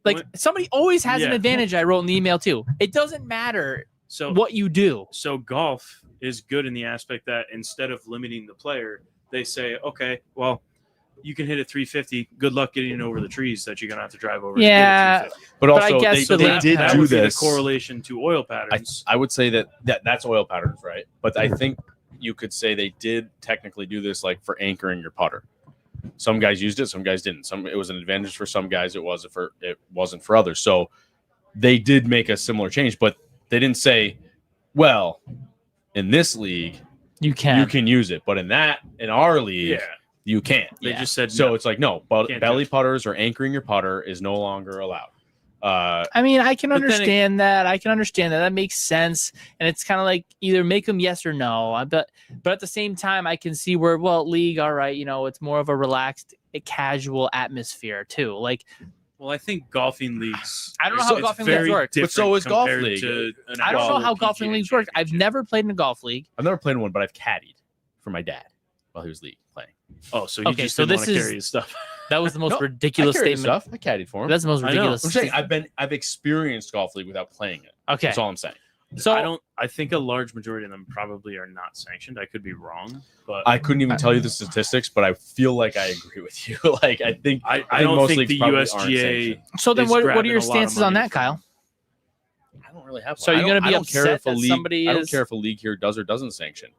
Like, What? somebody always has an Yeah. advantage. I wrote in the email too. It doesn't matter So what you do. So golf is good in the aspect that instead of limiting the player, they say, okay, well, you can hit it 350. Good luck getting over the trees that you're gonna have to drive over. Yeah, to get it 350. But But I also, guess the they league did that do would be the this. correlation to oil patterns. I would say that's oil patterns, right? But I think you could say they did technically do this, like for anchoring your putter. Some guys used it, some guys didn't. It was an advantage for some guys, it wasn't for others. So they did make a similar change, but they didn't say, well, in this league you can. you can use it, but in our league yeah, you can't. they Yeah. just said So no. it's like no, but Can't belly judge. putters or anchoring your putter is no longer allowed. I mean, I can But then understand that. I can understand that. That makes sense. And it's kind of like either make them yes or no. But at the same time, I can see where, well, league, all right, it's more of a relaxed, casual atmosphere too. Like, Well, I think golfing leagues. I don't know how it's golfing leagues very work. But so different is golf compared league. to an I don't know actual how golfing PGA leagues work. I've championship. never played in a golf league. I've never played in one, but I've caddied for my dad while he was league playing. Oh, so you Okay, just so didn't this want to is- carry his stuff. That was the most No, ridiculous I carried his statement. stuff. I caddied for him. That's the most I know. ridiculous. I'm saying I've experienced golf league without playing it. Okay. That's all I'm saying. So I think a large majority of them probably are not sanctioned. I could be wrong, but I couldn't even tell you the statistics, but I feel like I agree with you. Like I think I don't most think leagues the probably aren't USGA. sanctioned. So then is what are grabbing your a lot of stances on money that, from- Kyle? I don't really have. So one. you're I gonna don't- be I don't care upset if a that league. somebody I don't is- care if a league here does or doesn't sanction.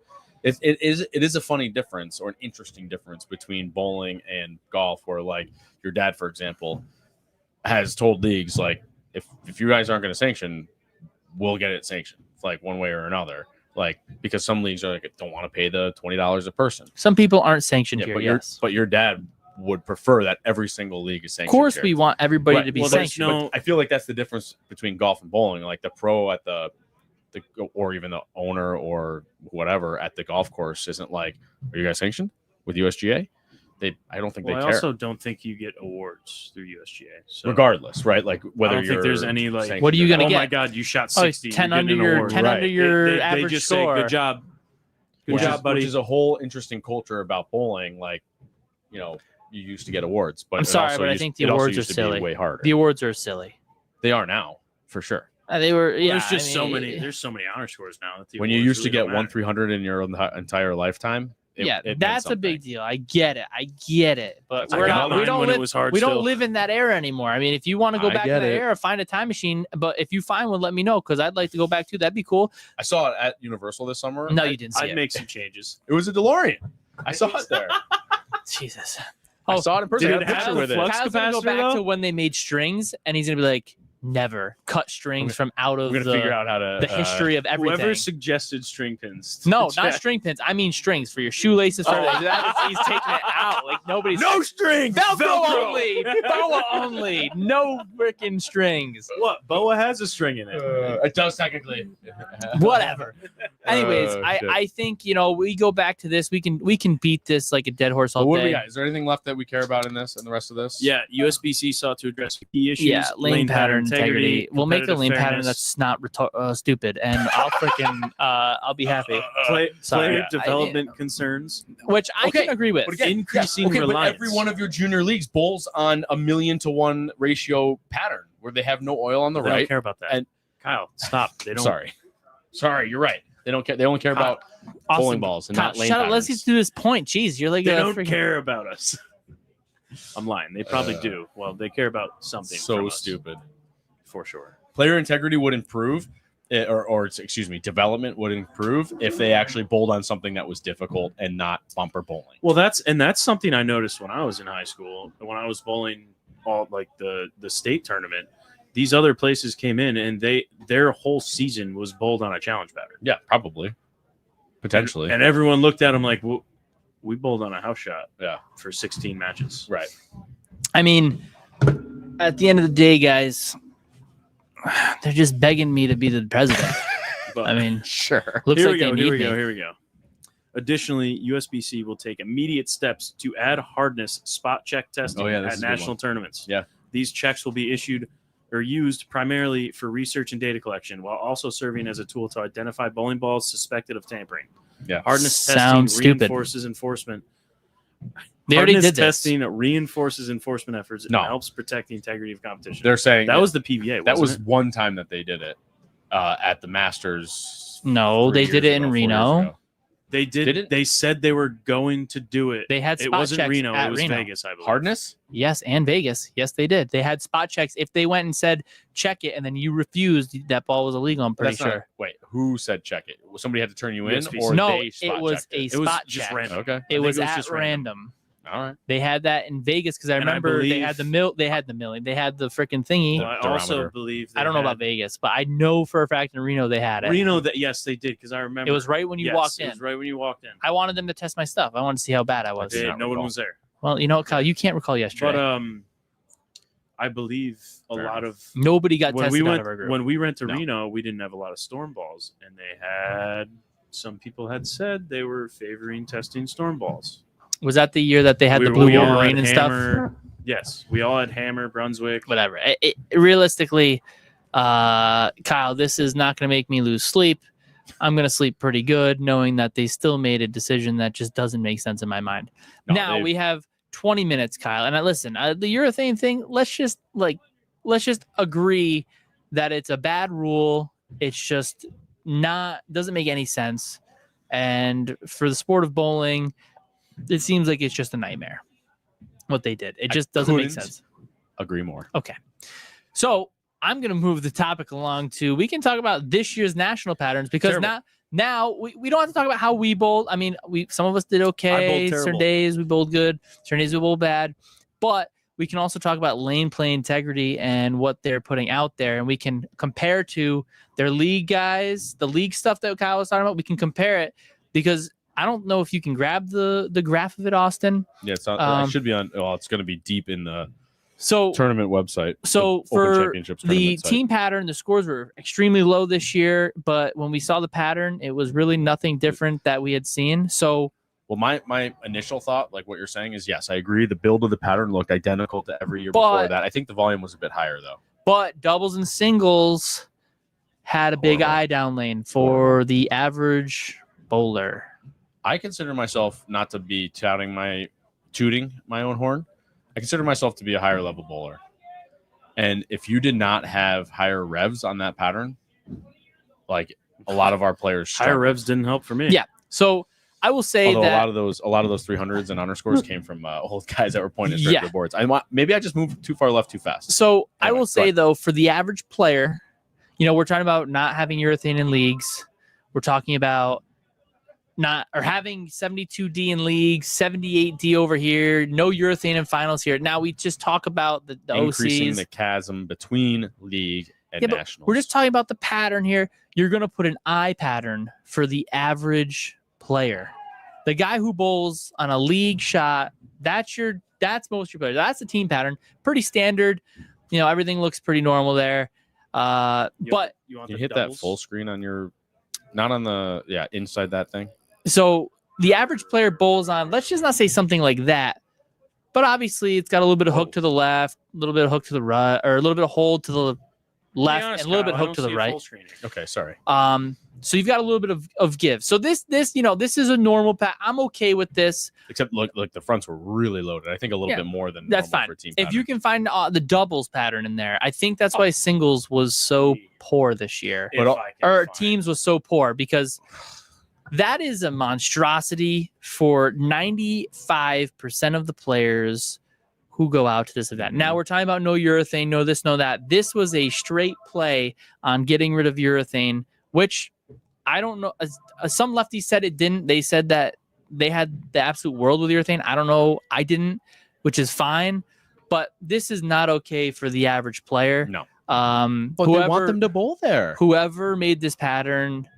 It is a funny difference or an interesting difference between bowling and golf, where like your dad, for example, has told leagues like if you guys aren't going to sanction, we'll get it sanctioned like one way or another. like because some leagues are like don't want to pay the $20 a person. Some people aren't sanctioned here. But your dad would prefer that every single league is sanctioned. Of course, here. we want everybody to be there's sanctioned. I feel like that's the difference between golf and bowling. Like the pro at the or even the owner or whatever at the golf course isn't like, are you guys sanctioned with USGA? I don't think they care. I also don't think you get awards through USGA. So regardless, right? Like whether I don't think there's any like, what are you gonna get? Oh my God, you shot 60. 10 under your average they just score. Say, good job. Good job, buddy. Which is a whole interesting culture about bowling. Like, you know, you used to get awards, but I'm sorry, but I think the awards are silly. Way harder. The awards are silly. They are now, for sure. They were. Yeah, there's just so many. There's so many honor scores now. That when you used to get 1/300 in your entire lifetime. That's a big deal. I get it. But we don't live in that era anymore. I mean, if you want to go back to that era, find a time machine. But if you find one, let me know because I'd like to go back to. That'd be cool. I saw it at Universal this summer. No, you didn't see it. I'd make some changes. It was a DeLorean. I saw it there. Jesus. I saw it in person. Did it have the flux Kyle's gonna go capacitor, back though? to when they made strings, and he's gonna be like, never cut strings from out of We're gonna figure out how to the history of everything. Whoever suggested string pins. No, not string pins. I mean strings for your shoelaces. He's taking it out. Like nobody's no strings. Velcro only. Boa only. No freaking strings. What? Boa has a string in it. It does technically. Whatever. Anyways, I think we go back to this. We can beat this like a dead horse all What day. do we got? Is there anything left that we care about in this and the rest of this? Yeah, USBC sought to address key issues. Yeah, lane pattern integrity. We'll make a lane pattern fairness, that's not stupid, and I'll freaking I'll be happy. Player development concerns, which I can agree with. Increasing reliance. But every one of your junior leagues bowls on a 1,000,000-to-1 ratio pattern where they have no oil on the They right. don't care about that. And Kyle, stop. They don't. Sorry, you're right. They don't care. They only care about bowling balls and not lane Shut up. patterns. Let's get to this point. Jeez, you're like They don't care about us. I'm lying. They probably do. Well, they care about something. So from us, stupid. for sure. Player integrity would improve, or excuse me, development would improve if they actually bowled on something that was difficult and not bumper bowling. Well, that's something I noticed when I was in high school. When I was bowling all like the state tournament, these other places came in and their whole season was bowled on a challenge pattern. Yeah, probably, potentially. And everyone looked at them like, well, we bowled on a house shot. Yeah, for 16 matches. Right. I mean, at the end of the day, guys, they're just begging me to be the president. But I mean, sure. Looks here like we go. they need me. Here we go. Additionally, USBC will take immediate steps to add hardness spot check testing at national tournaments. Yeah. These checks will be issued or used primarily for research and data collection, while also serving as a tool to identify bowling balls suspected of tampering. Yeah. Hardness Sounds testing stupid. reinforces enforcement. They already Hardness did this. testing reinforces enforcement efforts and No. helps protect the integrity of competition. They're saying that was the PBA. That was wasn't it? one time that they did it at the Masters. No, 3 they did years it in ago, 4 years Reno. ago. They did. Did it? They said they were going to do it. They had It spot wasn't checks Reno. at It was Reno. Vegas, I believe. Hardness? Yes, and Vegas. Yes, they did. They had spot checks. If they went and said check it, and then you refused, that ball was illegal. I'm pretty That's not- sure. wait, who said check it? Somebody had to turn you in, USBC. or No, they it spot was checked a it? It was spot just check. random. Okay. It think was it was at just random. All right. They had that in Vegas because I And I remember they believe- had the They had the milling. They had the freaking thingy. Well, I also Barometer. believe I don't know about Vegas, but I know for a fact in Reno they had it. Reno. That yes, they did because I remember It was right when you Yes, walked It in. was right when you walked in. I wanted them to test my stuff. I wanted to see how bad I was. did not No one recall. was there. Well, you know what, Kyle? You can't recall yesterday. But I believe a Fair lot enough. of Nobody got when tested we out went of our group. when we went to No. Reno, we didn't have a lot of storm balls, and they had some people had said they were favoring testing storm balls. Was that the year that they had the We blue all Wolverine had and stuff? Hammer. Yes, we all had Hammer, Brunswick. Whatever. Realistically, Kyle, this is not going to make me lose sleep. I'm going to sleep pretty good knowing that they still made a decision that just doesn't make sense in my mind. No, now they- we have 20 minutes, Kyle. And listen, the urethane thing, let's just agree that it's a bad rule. It's just doesn't make any sense. And for the sport of bowling, it seems like it's just a nightmare what they did. It just doesn't make couldn't sense. Agree more. Okay. So I'm going to move the topic along to, we can talk about this year's national patterns because Terrible. now we don't have to talk about how we bowled. I mean, some of us did okay. terrible. Certain days we bowled good. Certain days we bowled bad. But we can also talk about lane play integrity and what they're putting out there. And we can compare to their league guys, the league stuff that Kyle was talking about. We can compare it because I don't know if you can grab the graph of it, Austin. Yeah, it's not, it should be on. Well, it's going to be deep in the tournament website. So for the team pattern, the scores were extremely low this year. But when we saw the pattern, it was really nothing different that we had seen. So, well, my initial thought, like what you're saying, is yes, I agree. The build of the pattern looked identical to every year before that. I think the volume was a bit higher though. But doubles and singles had a big eye down lane for the average bowler. I consider myself not to be tooting my own horn. I consider myself to be a higher level bowler. And if you did not have higher revs on that pattern, like a lot of our players struggled. Higher revs didn't help for me. Yeah. So I will say that a lot of those 300s and underscores came from old guys that were pointing straight to the boards. Maybe I just moved too far left too fast. So anyway, I will say though, for the average player, we're talking about not having urethane in leagues. We're talking about having 72D in leagues, 78D over here, no urethane in finals here. Now we just talk about the increasing OCs. the chasm between league and nationals. We're just talking about the pattern here. You're going to put an eye pattern for the average player. The guy who bowls on a league shot, that's most of your players. That's the team pattern. Pretty standard. Everything looks pretty normal there. But you hit that full screen on your, not on the, inside that thing. So the average player bowls on, let's just not say something like that, but obviously it's got a little bit of hook to the left, a little bit of hook to the right, or a little bit of hold to the left, and a little bit of hook to the right. Okay, sorry. So you've got a little bit of give. So this is a normal pattern. I'm okay with this. Except look, the fronts were really loaded. I think a little bit more than that's fine. For team if you can find the doubles pattern in there, I think that's why singles was so poor this year, or teams was so poor because. That is a monstrosity for 95% of the players who go out to this event. Now we're talking about no urethane, no this, no that. This was a straight play on getting rid of urethane, which I don't know. Some lefties said it didn't. They said that they had the absolute world with urethane. I don't know. I didn't, which is fine. But this is not okay for the average player. No. But they want them to bowl there. Whoever made this pattern...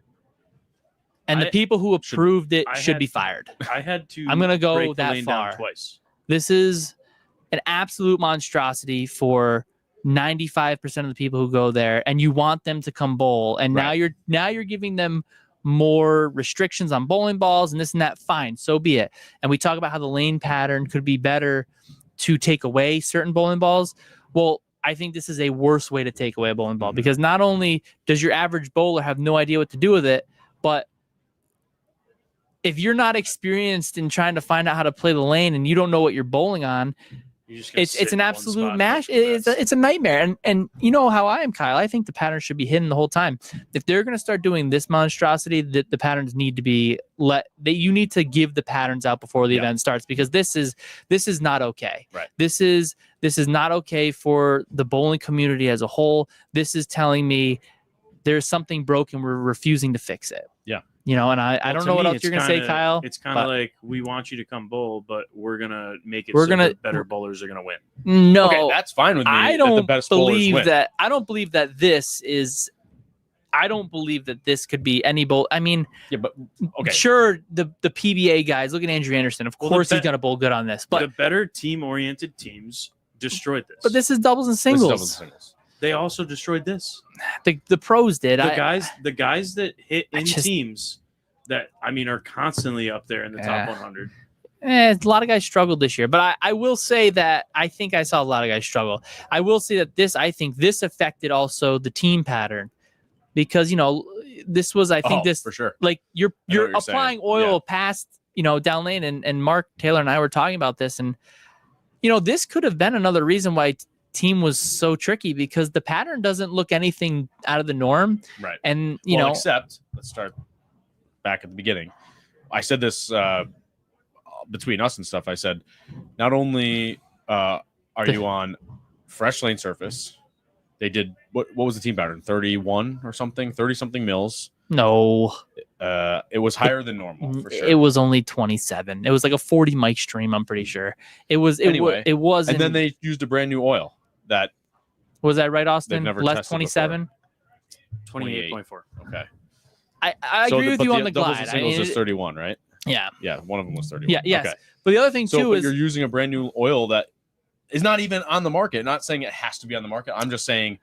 And the people who approved it should be fired. I had to. I'm going to go that far. Twice. This is an absolute monstrosity for 95% of the people who go there, and you want them to come bowl. And now you're giving them more restrictions on bowling balls and this and that. Fine, so be it. And we talk about how the lane pattern could be better to take away certain bowling balls. Well, I think this is a worse way to take away a bowling ball because not only does your average bowler have no idea what to do with it, but if you're not experienced in trying to find out how to play the lane and you don't know what you're bowling on, it's an absolute mash. It's a nightmare. And you know how I am, Kyle. I think the pattern should be hidden the whole time. If they're going to start doing this monstrosity, the patterns need to be you need to give the patterns out before the event starts because this is not okay. Right. This is not okay for the bowling community as a whole. This is telling me there's something broken. We're refusing to fix it. Yeah. And I don't know what else you're going to say, Kyle. It's kind of like we want you to come bowl, but we're going to make it so that better bowlers are going to win. No. Okay, that's fine with me. I don't believe that. I don't believe that this is. I don't believe that this could be any bowl. I mean, but okay. Sure, the PBA guys, look at Andrew Anderson. Of course he's going to bowl good on this. But the better team-oriented teams destroyed this. But this is doubles and singles. They also destroyed this. The pros did. The guys that hit in teams that are constantly up there in the top 100. A lot of guys struggled this year, but I will say that I think I saw a lot of guys struggle. I will say that this affected also the team pattern because this was this for sure. Like you're applying oil past down lane and Mark Taylor and I were talking about this and this could have been another reason why team was so tricky because the pattern doesn't look anything out of the norm. Right. And, except let's start back at the beginning. I said this between us and stuff. I said, not only are you on fresh lane surface, they did, what was the team pattern? 31 or something, 30 something mils. No. It was higher than normal for sure. It was only 27. It was like a 40 mic stream. I'm pretty sure it was. Anyway, it was. And then they used a brand new oil that was that right, Austin? never Less tested 27. 28.4. Okay. I agree with you on the doubles glide. and singles is 31, right? Yeah. Yeah, one of them was 31. Yeah. Yes. Okay. But the other thing So too but is you're using a brand new oil that is not even on the market. Not saying it has to be on the market. I'm just saying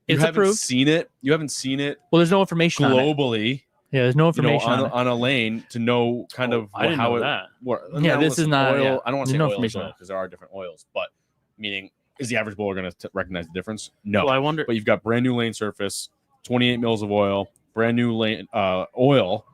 you It's haven't approved. seen it. You haven't seen it well, there's no information on it. globally. Yeah, there's no information on a lane to know kind of I didn't how know it that. works. Yeah, this is not oil. yeah. I don't want to There's say no oil information on it. because there are different oils, but meaning is the average bowler going to recognize the difference? No. Well, I wonder. But you've got brand new lane surface, 28 mils of oil, brand new lane oil.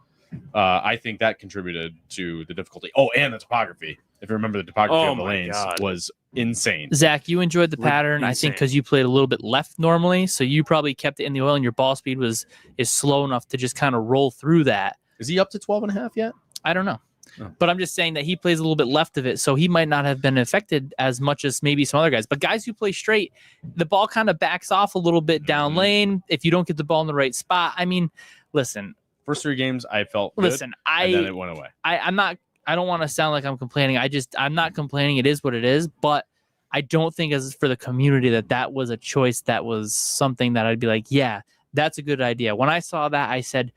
I think that contributed to the difficulty. Oh, and the topography. If you remember, the topography Oh of the my lanes God. was insane. Zach, you enjoyed the pattern, I think, Insane. because you played a little bit left normally, so you probably kept it in the oil, and your ball speed is slow enough to just kind of roll through that. Is he up to 12 and a half yet? I don't know. Oh. But I'm just saying that he plays a little bit left of it, so he might not have been affected as much as maybe some other guys. But guys who play straight, the ball kind of backs off a little bit down Mhm. lane if you don't get the ball in the right spot. I mean, listen, First 3 games, I felt good, and then it went away. I'm not. I don't want to sound like I'm complaining. I'm not complaining. It is what it is. But I don't think as for the community that was a choice. That was something that I'd be like, yeah, that's a good idea. When I saw that, I said,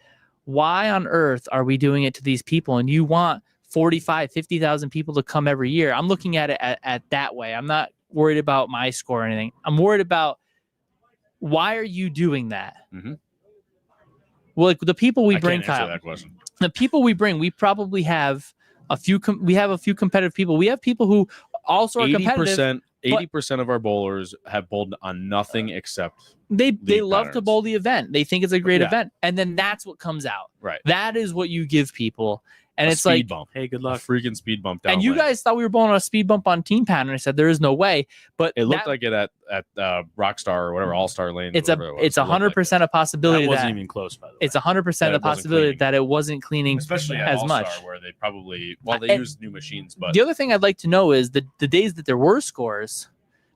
why on earth are we doing it to these people? And you want 45, 50,000 people to come every year. I'm looking at it at that way. I'm not worried about my score or anything. I'm worried about why are you doing that? Mm-hmm. Well, like the people we I bring, can't answer Kyle, that question. the people we bring, we probably have a few competitive people. We have people who also are competitive. 80% of our bowlers have bowled on nothing except They league love to patterns. bowl the event. They think it's a great Yeah. event, and then that's what comes out. right. That is what you give people, and A it's speed like, bump. Hey, good A luck. freaking speed bump down. and you lane. guys thought we were bowling on a speed bump on team pattern. I said there is no way, but It looked like it at Rockstar or whatever All-Star Lane. it's whatever it was. it's It looked like 100% a That possibility wasn't that even close, by the way. it's 100% That a it wasn't possibility cleaning. that it wasn't cleaning especially at as All-Star, much. where they probably they And use new machines, but The other thing I'd like to know is the days that there were scores,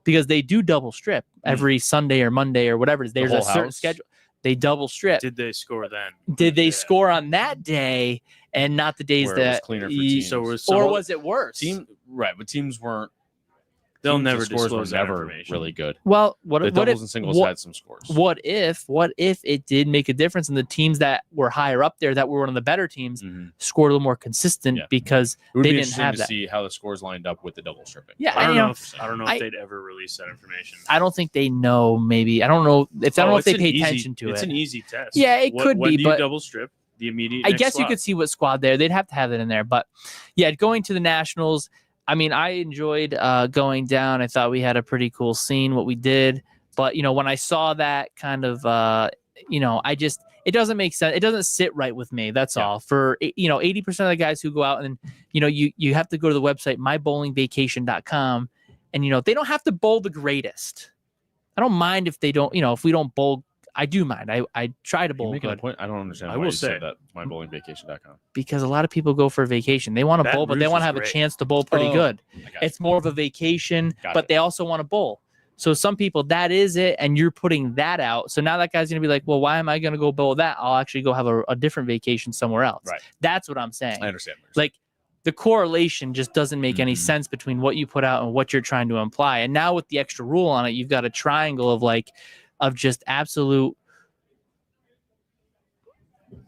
because they do double strip every Sunday or Monday or whatever it is. There's a whole certain house? schedule. They double strip. Did they score then? Did they Yeah. score on that day and not the days where it was that cleaner for ye- teams. So was or some- was it worse? but teams weren't. They'll teams' never scores were disclose that never information. really good. Well, The what doubles if and singles what, had some scores. what if it did make a difference and the teams that were higher up there that were one of the better teams Mhm. scored a little more consistent Yeah. because It would they be didn't interesting have to that. see how the scores lined up with the double stripping. Yeah, I don't and, know. you I don't know I- if they'd ever release that information. I don't think they know. Maybe I don't know if I don't know if it's they an pay easy- attention to It's it. an easy test. Yeah, it could when be, do you but- double strip the immediate? I next guess you squad? could see what squad there. They'd have to have it in there. But yeah, going to the Nationals, I mean, I enjoyed going down. I thought we had a pretty cool scene, what we did. But, when I saw that kind of, it doesn't make sense. It doesn't sit right with me. That's Yeah. all. For, 80% of the guys who go out and, you have to go to the website, mybowlingvacation.com. And, they don't have to bowl the greatest. I don't mind if they don't, if we don't bowl. I do mind. I try to You bowl making a good. point? I don't understand I why will you say- said that. Mybowlingvacation.com. Because a lot of people go for a vacation. They want to Baton bowl, but they Rouge want to is have great. a chance to bowl pretty Oh, good. I got It's more of a vacation, Got but it. they also want to bowl. So some people, that is it, and you're putting that out. So now that guy's going to be like, well, why am I going to go bowl that? I'll actually go have a different vacation somewhere else. Right. That's what I'm saying. I understand. Like, the correlation just doesn't make any Mhm. sense between what you put out and what you're trying to imply. And now with the extra rule on it, you've got a triangle of just absolute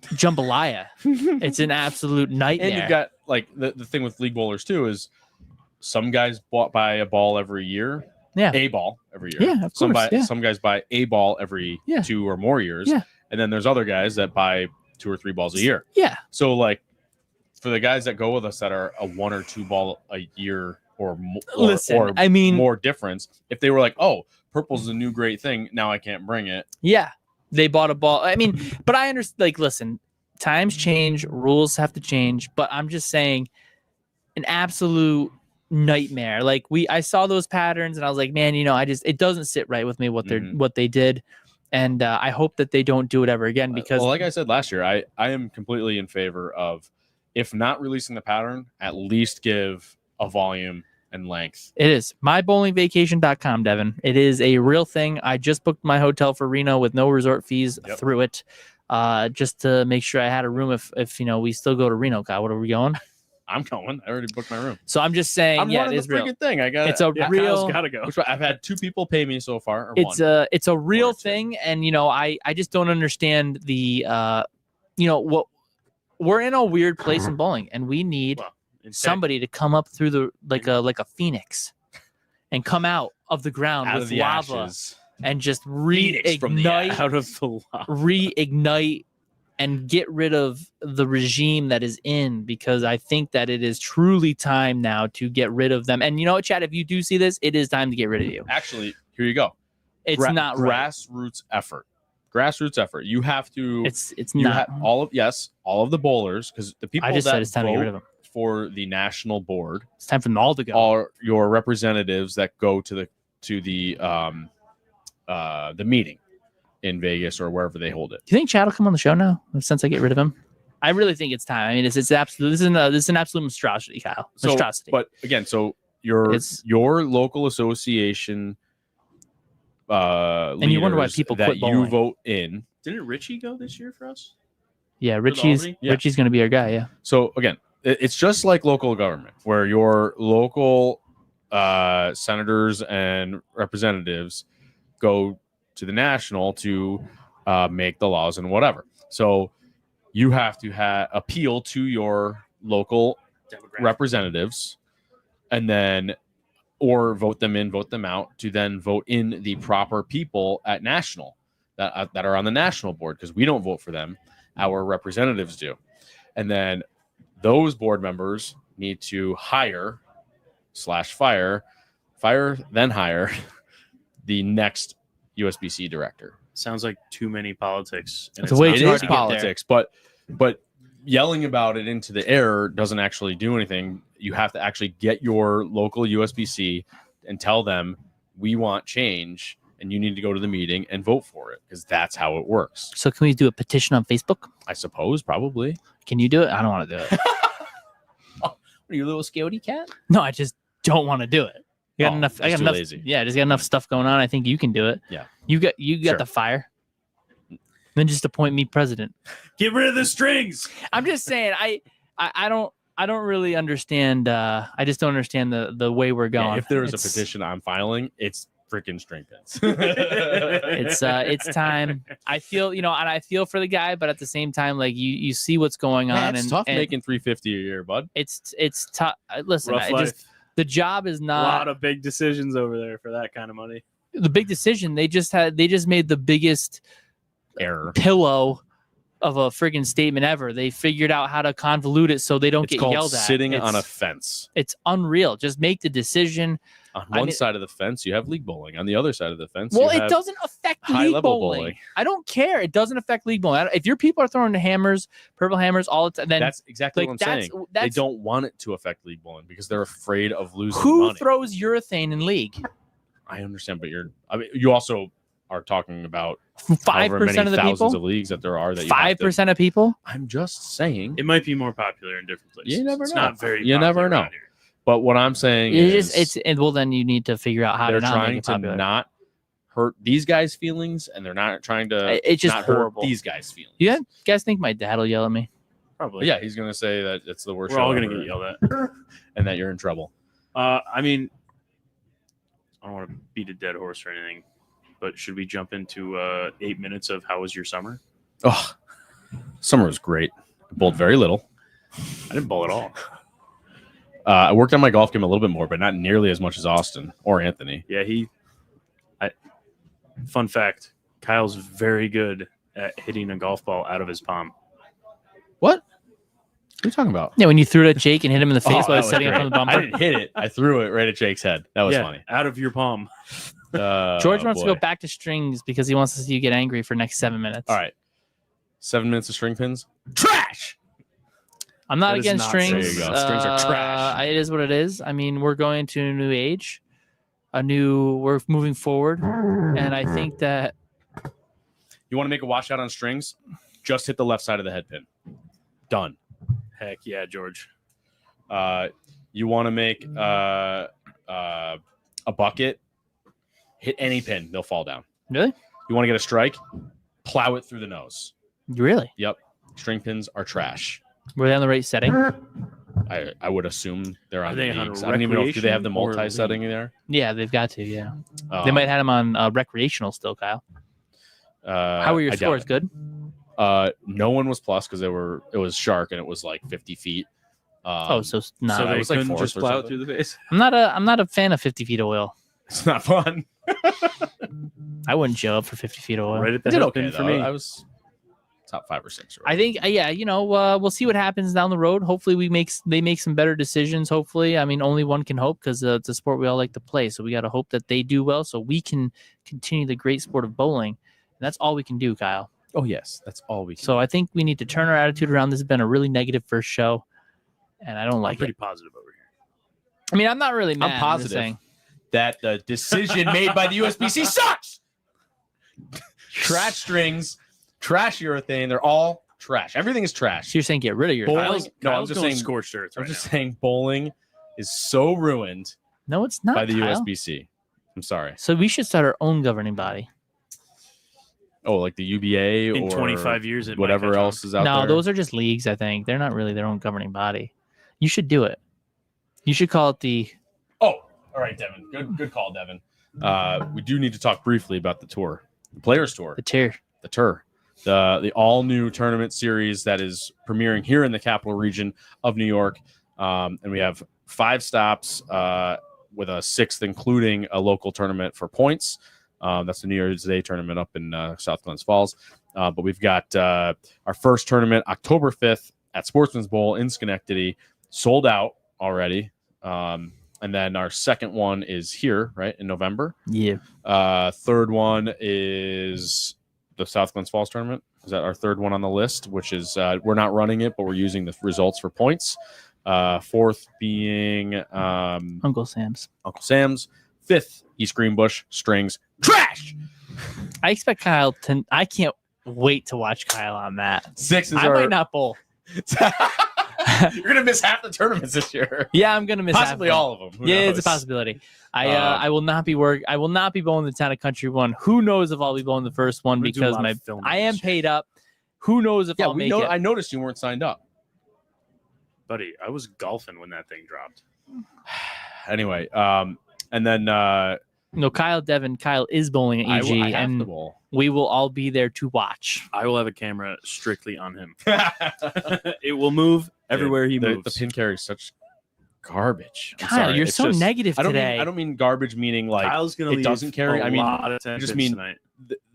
jambalaya. It's an absolute nightmare. And you've got the thing with league bowlers too is some guys buy a ball every year. Yeah. A ball every year. Yeah, of course, yeah. Some guys buy a ball every Yeah. 2 or more years. Yeah. And then there's other guys that buy 2 or 3 balls a year. Yeah. So for the guys that go with us that are a 1 or 2 ball a year or more, Listen, or I mean, more difference, if they were like, oh, purple's a new great thing, now I can't bring it. yeah, they bought a ball. I mean, but I understand. Listen, times change, rules have to change. But I'm just saying, an absolute nightmare. I saw those patterns, and I was like, man, it doesn't sit right with me what they did, and I hope that they don't do it ever again because Well, like I said last year, I am completely in favor of, if not releasing the pattern, at least give a volume and length. it is mybowlingvacation.com, Devin. It is a real thing. I just booked my hotel for Reno with no resort fees Yep. through it. just to make sure I had a room if we still go to Reno. Kyle, what are we going? I'm going. I already booked my room. So I'm just saying, I'm yeah, running it is the real. freaking thing. I got. It's a real. Gotta go. I've had 2 people pay me so far. Or It's one. it's a real Or two. thing, and I just don't understand the what we're in a weird place in bowling, and we need somebody to come up through the like a phoenix, and come out of the ground out with of the lava ashes. and just Phoenix from the reignite Out of the lava. reignite and get rid of the regime that is in, because I think that it is truly time now to get rid of them. And you know what, Chad, if you do see this, it is time to get rid of you. Actually, here you go. It's not right. Grassroots effort. You have to. It's You not. have all of the bowlers, because the people I just that said it's time to get rid of vote them. for the national board It's time for them all to go. are your representatives that go to the meeting in Vegas or wherever they hold it. Do you think Chad will come on the show now since I get rid of him? I really think it's time. I mean, it's absolute. This is an absolute monstrosity, Kyle. Monstrosity. But again, so your local association and you wonder why people that quit you bowling. vote in. Didn't Richie go this year for us? Yeah, Richie's going to be our guy. Yeah. So again, it's just like local government, where your local senators and representatives go to the national to make the laws and whatever. So you have to appeal to your local representatives, and then or vote them in, vote them out, to then vote in the proper people at national that are on the national board, because we don't vote for them, our representatives do. And then those board members need to hire then hire the next USBC director. Sounds like too many politics. And It's way It too hard is to get politics, but yelling about it into the air doesn't actually do anything. You have to actually get your local USBC and tell them, we want change, and you need to go to the meeting and vote for it, because that's how it works. So can we do a petition on Facebook? I suppose, probably. Can you do it? I don't want to do it. Are you a little scaredy cat? No, I just don't want to do it. I got enough. Lazy. Yeah, I just got enough stuff going on. I think you can do it. Yeah. You got Sure. the fire. Then just appoint me president. Get rid of the strings. I'm just saying, I don't really understand. I just don't understand the way we're going. Yeah, if there is a petition I'm filing, it's freaking string pins. It's time. I feel, and I feel for the guy, but at the same time, like you see what's going on. It's tough making $350 a year, bud. It's tough. Listen, Rough life. the job is A not lot of big decisions over there for that kind of money. the big decision. They just made the biggest Error. pillow of a friggin' statement ever. They figured out how to convolute it so they don't It's get called yelled at. sitting on a fence. It's unreal. Just make the decision. On one side of the fence, you have league bowling. On the other side of the fence, Well, you it have doesn't affect high league level bowling. I don't care. It doesn't affect league bowling. If your people are throwing the hammers, purple hammers, all the time, then that's exactly like, what I'm saying. They don't want it to affect league bowling because they're afraid of losing who money. throws urethane in league? I understand, but you also are talking about 5% of the thousands people. of leagues that there are that 5% of people. I'm just saying. It might be more popular in different places. You never It's know. not very. You never popular know. around here. But what I'm saying is, Well, then you need to figure out how they're to not trying make it to popular. not hurt these guys' feelings, and they're not trying to. It's just not horrible. hurt these guys' feelings. You guys think my dad will yell at me? Probably. Yeah, he's gonna say that it's the worst. We're all show gonna ever, get yelled at. and that you're in trouble. I mean, I don't want to beat a dead horse or anything, but should we jump into 8 minutes of how was your summer? Oh, summer was great. I bowled very little. I didn't bowl at all. I worked on my golf game a little bit more, but not nearly as much as Austin or Anthony. Yeah, fun fact, Kyle's very good at hitting a golf ball out of his palm. What? What are you talking about? Yeah, when you threw it at Jake and hit him in the face while he that was setting was up on the great. bumper. I didn't hit it. I threw it right at Jake's head. That was funny. Out of your palm. George wants to boy. go back to strings because he wants to see you get angry for next 7 minutes. All right. 7 minutes of string pins. Trash. I'm not That is against not strings. There you go. Strings are trash. It is what it is. I mean, we're going to a new age, we're moving forward, and I think that You want to make a washout on strings? Just hit the left side of the head pin. Done. Heck yeah, George. You want to make a bucket? Hit any pin. They'll fall down. really You want to get a strike? Plow it through the nose. Really? Yep. String pins are trash. Were they on the right setting? I would assume they're on they the on leagues. I don't even know if do they have the recreation or multi-setting there. Yeah, they've got to. Yeah, they might have them on recreational still, Kyle. How were your I doubt scores? it. Good. No one was plus because it was shark and it was like 50 feet. So So not. they was like couldn't fourth just or plow it something. through the face. I'm not a fan of 50 feet of oil. It's not fun. I wouldn't show up for 50 feet of oil. Right at the I did head okay pin though. for me. I was top 5 or 6. I think, yeah, we'll see what happens down the road. Hopefully, they make some better decisions. Hopefully, I mean, only one can hope because it's a sport we all like to play. So we got to hope that they do well, so we can continue the great sport of bowling. And that's all we can do, Kyle. Oh yes, that's all we can. So I think we need to turn our attitude around. This has been a really negative first show, and I don't I'm like pretty it. positive over here. I mean, I'm not really mad. I'm just positive saying. that the decision made by the USBC sucks. Trash strings, trash urethane. They're all trash. Everything is trash. So you're saying get rid of your Bowling- Kyle's- No, I'm Kyle's just going saying. scorched earth. I'm Right just now. saying bowling is so ruined No, it's not by the Kyle. USBC. I'm sorry. So we should start our own governing body. Oh, like the UBA In or 25 years, it might whatever catch on. else is out No, there. those are just leagues. I think they're not really their own governing body. You should do it. You should call it the. Oh, all right, Devin. Good call, Devin. We do need to talk briefly about the tour, the Players Tour, The tier. the tour, the all new tournament series that is premiering here in the capital region of New York, and we have 5 stops with a 6th, including a local tournament for points. That's the New Year's Day tournament up in South Glens Falls. But we've got our first tournament October 5th at Sportsman's Bowl in Schenectady, sold out already. And then our second one is here, right, in November. Yeah. Third one is the South Glens Falls tournament. Is that our third one on the list, which is we're not running it, but we're using the results for points. Fourth being Uncle Sam's. Uncle Sam's. 5th, East Greenbush, strings, trash. I expect Kyle to. I can't wait to watch Kyle on that. 6th is I our. might not bowl. You're gonna miss half the tournaments this year. Yeah, I'm gonna miss Possibly half all of them. Who Yeah, knows? it's a possibility. I will not be I will not be bowling the Town and Country one. Who knows if I'll be bowling the first one We're doing a because lot of filming I am this year. paid up. Who knows if Yeah, I'll make it? I noticed you weren't signed up. Buddy, I was golfing when that thing dropped. Anyway, and then No, Kyle is bowling at I EG, have to and bowl. we will all be there to watch. I will have a camera strictly on him. It will move everywhere he the moves. pin carry is such garbage. I'm Kyle, sorry. you're It's so just- negative I don't today. I don't mean garbage meaning like Kyle's gonna it leave doesn't carry. a I mean, lot of I just tendons mean tonight.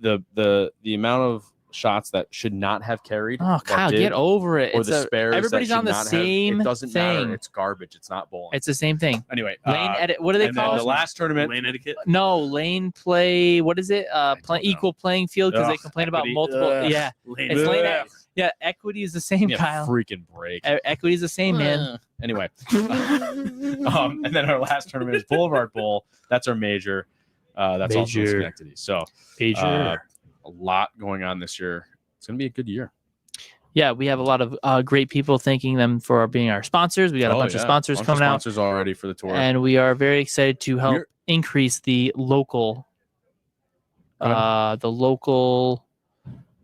the amount of shots that should not have carried. Oh, that Kyle, did, get over it. or It's the spares. everybody's that on the should not same Have, it doesn't thing. matter. It's garbage. It's not bowling. It's the same thing. Anyway, Lane edit. What do they and call then it? the last tournament. Lane etiquette. No, lane play. What is it? don't Equal playing field because they Ugh, complain about equity. multiple. Ugh. Yeah, Lane it's lane. Ugh. Yeah, equity is the same, Give me a Kyle. freaking break. Equity is the same, man. Anyway, and then our last tournament is Boulevard Bowl. That's our major. That's also in Major. Schenectady. So Major. a lot going on this year. It's going to be a good year. Yeah, we have a lot of great people thanking them for being our sponsors. We got a bunch of sponsors coming out, Sponsors already for the tour. and we are very excited to help increase the local,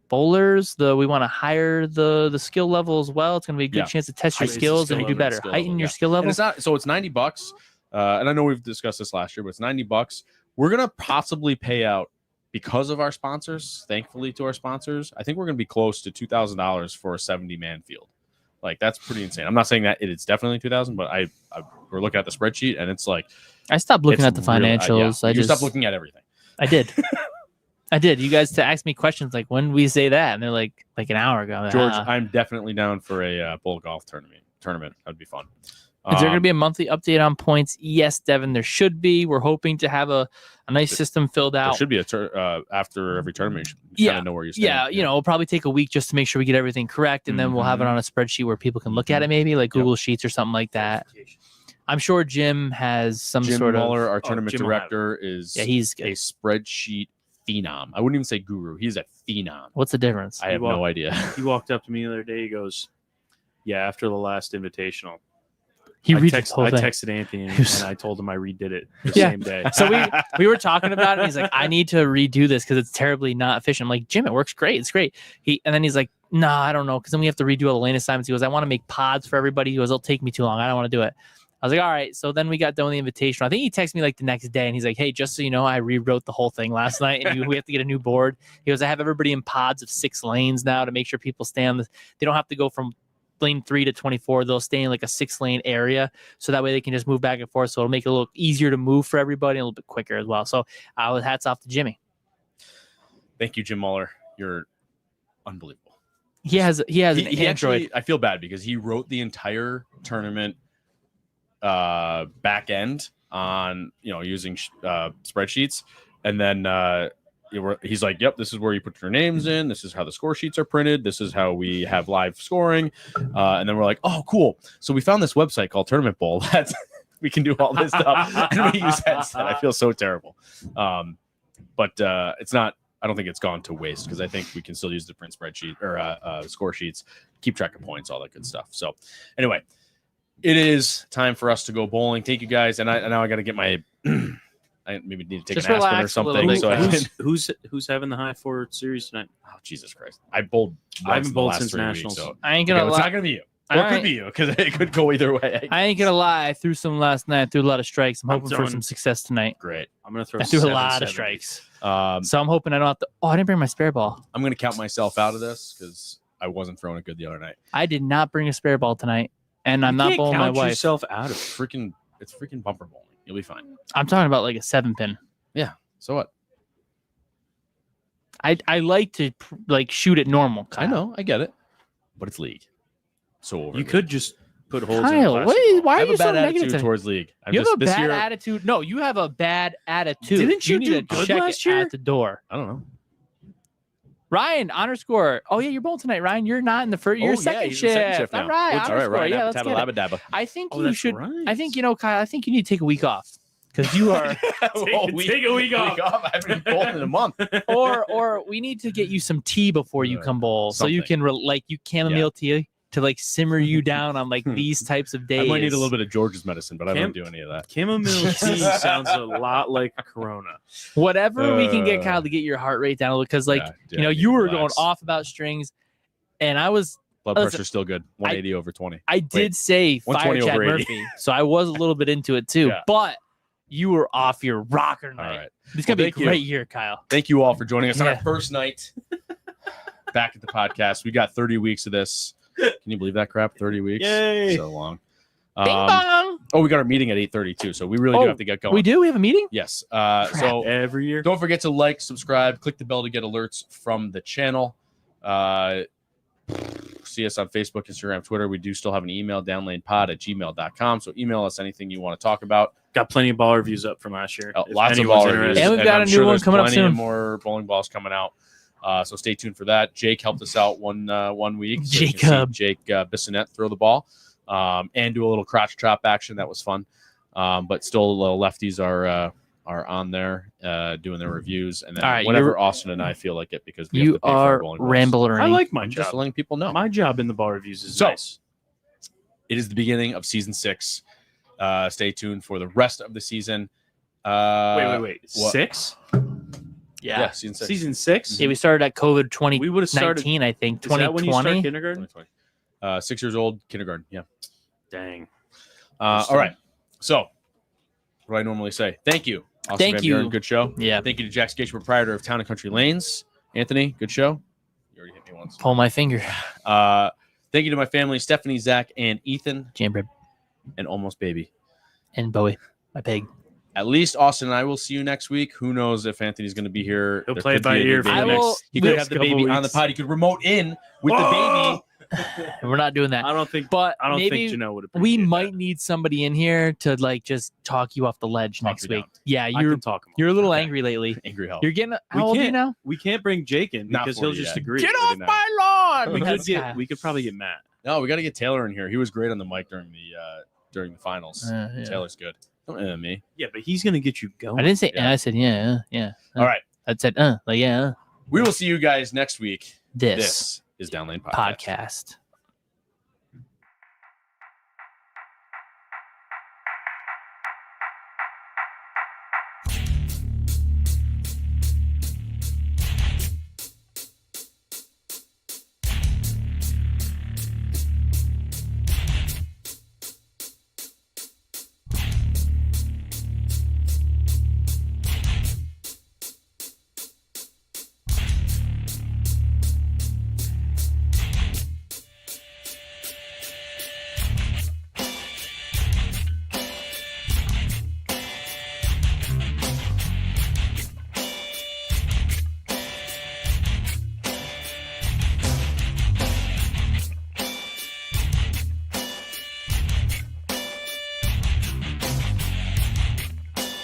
bowlers. We want to hire the skill level as well. It's going to be a good Yeah. chance to test your Heighten skills skill and you do level, better. skill Heighten level, your yeah. skill And level. it's not, so it's $90. And I know we've discussed this last year, but it's $90. We're going to possibly pay out because of our sponsors. Thankfully to our sponsors, I think we're going to be close to $2,000 for a 70-man field. Like that's pretty insane. I'm not saying that it's definitely 2,000, but we're looking at the spreadsheet and it's like I stopped looking it's at the financials. you I just stopped looking at everything. I did. I did. You guys to ask me questions like when we say that, and they're like an hour ago. George, I'm definitely down for a bowl golf tournament. That'd be fun. Is there going to be a monthly update on points? Yes, Devin, there should be. We're hoping to have a nice system filled There out. should be after every tournament. You kind of know where you stand. Yeah, it'll probably take a week just to make sure we get everything correct, and then we'll have it on a spreadsheet where people can look at it, maybe like Google Sheets or something like that. I'm sure Jim has some Jim sort Muller, of. our tournament Jim will have director, is He's a good. spreadsheet phenom. I wouldn't even say guru. He's a phenom. What's the difference? I have no idea. He walked up to me the other day. He goes, "Yeah, after the last invitational, He I reads the whole thing. texted Anthony and I told him I redid it the Yeah. same day." So we were talking about it. And he's like, I need to redo this because it's terribly not efficient. I'm like, Jim, it works great. It's great. And then he's like, no, I don't know, because then we have to redo all the lane assignments. He goes, I want to make pods for everybody. He goes, it'll take me too long. I don't want to do it. I was like, all right. So then we got done with the invitation. I think he texted me like the next day, and he's like, hey, just so you know, I rewrote the whole thing last night, and we have to get a new board. He goes, I have everybody in pods of 6 lanes now to make sure people stay on the. They don't have to go from lane 3 to 24. They'll stay in like a 6-lane area, so that way they can just move back and forth. So it'll make it a little easier to move for everybody, and a little bit quicker as well. So hats off to Jimmy. Thank you, Jim Muller. You're unbelievable. He has an Android. Actually, I feel bad because he wrote the entire tournament back end on using spreadsheets, and then he's like, yep, this is where you put your names in, this is how the score sheets are printed, this is how we have live scoring, and then we're like, oh cool, so we found this website called Tournament Bowl that we can do all this stuff, and we use that instead. I feel so terrible, but it's not. I don't think it's gone to waste, because I think we can still use the print spreadsheet or score sheets, keep track of points, all that good stuff. So anyway, it is time for us to go bowling. Thank you guys. And now I got to get my, I maybe need to take Just an aspirin or relax a little something. bit. So who's having the high forward series tonight? oh, Jesus Christ. I bowled. I haven't once in the bowled last since 3 weeks, Nationals. so I ain't okay, gonna it's lie. not going to be you. All Or it could right. be you, because it could go either way. I ain't gonna lie. I threw some last night. I threw a lot of strikes. I'm hoping for throwing- some success tonight. Great. I'm gonna throw. I threw a 7 lot of 70s. strikes. So So I'm hoping I don't have to. Oh, I didn't bring my spare ball. I'm going to count myself out of this because I wasn't throwing it good the other night. I did not bring a spare ball tonight, and I'm You not can't bowling my count wife. yourself out of it. It's freaking bumper bowling. You'll be fine. I'm talking about like a 7-pin. So what? I like to like shoot it normal. I know. I get it. But it's league. So over You league. could just put holes in Kyle, the why I are have you a so bad negative? attitude towards league. You have a this bad year, attitude. No, you have a bad attitude. Didn't you need do to good check last it year? at the door? I don't know. Ryan, honor score. Oh yeah, you're bowling tonight, Ryan. You're not in the first. You're Oh, second he's in shift. shift now. All right, All honor right, score. right. Yeah, let's get it. Dabba. I think Oh, you that's should. right. I think Kyle. I think you need to take a week off because you are. Take a week off. I haven't been bowling in a month. or we need to get you some tea before you come bowl, so you something. can like you chamomile tea to like simmer you down on like these types of days. I might need a little bit of George's medicine, but I don't Cam- do any of that. Chamomile tea sounds a lot like Corona. Whatever we can get Kyle to get your heart rate down because like you were going off about strings, and I was. Blood listen, pressure's still good. 180 over 20. I did say fire 120 Chad over 80. Murphy, so I was a little bit into it too. Yeah. But you were off your rocker night. All right. It's gonna Well, be a thank you. great year, Kyle. Thank you all for joining us on Yeah. our first night back at the podcast. We got 30 weeks of this. Can you believe that crap? 30 weeks. Yay. So long. Bing bong. Oh, we got our meeting at 8:30 too, so we really do have to get going. We do. We have a meeting. Yes. So Every year. don't forget to like, subscribe, click the bell to get alerts from the channel. See us on Facebook, Instagram, Twitter. We do still have an email, downlanepod@gmail.com. So email us anything you want to talk about. Got plenty of ball reviews up from last year. If Lots of anyone's ball interested. reviews. And we've got I'm a new sure one there's coming up plenty of soon. more bowling balls coming out. So stay tuned for that. Jake helped us out one week. So you can Jacob. see Jake Bissonette throw the ball and do a little crotch chop action. That was fun. But still, lefties are on there doing their reviews. And then All right, whenever Austin and I feel like it, because we have You to pay for our are bowling balls. rambling. I like my I'm just job. letting people know. My job in the ball reviews is So- nice. It is the beginning of season 6. Stay tuned for the rest of the season. Wait. what? 6? Yeah, season 6. Season 6? Yeah, we started at COVID We would have started. 2019, I think. Is that when you start 2020. kindergarten? 2020. 6 years old, kindergarten. Yeah. Dang. All right. So, what do I normally say? Thank you. Austin Thank you. VanBuren, good show. Yeah, Thank you to Jack Scaccia, proprietor of Town and Country Lanes. Anthony, good show. You already hit me once. pull my finger. Thank you to my family, Stephanie, Zach, and Ethan, Jambrib and Almost Baby. and Bowie, my pig. At least Austin and I will see you next week. Who knows if Anthony's going to be here? He'll There play could it by be a new ear for baby the I will- He could next have the couple baby on the weeks. pod. He could remote in with the baby. We're not doing that. I don't think. But I don't maybe think Janelle would appreciate we that. might need somebody in here to like just talk you off the ledge Talk next you week. down. Yeah, I you're can talk him. you're a little Okay. angry lately. Angry help. You're getting how old are you can't- now? We can't bring Jake in Not because 40 he'll just yet. agree. Get with off it now. my lawn. We could That's get. Kyle. We could probably get Matt. No, we got to get Taylor in here. He was great on the mic during the finals. Yeah. Taylor's good. Don't me. Yeah, but he's gonna get you going. I didn't say. Yeah. I said yeah. All right. I said like yeah. We will see you guys next week. This This is Downlane Podcast. podcast.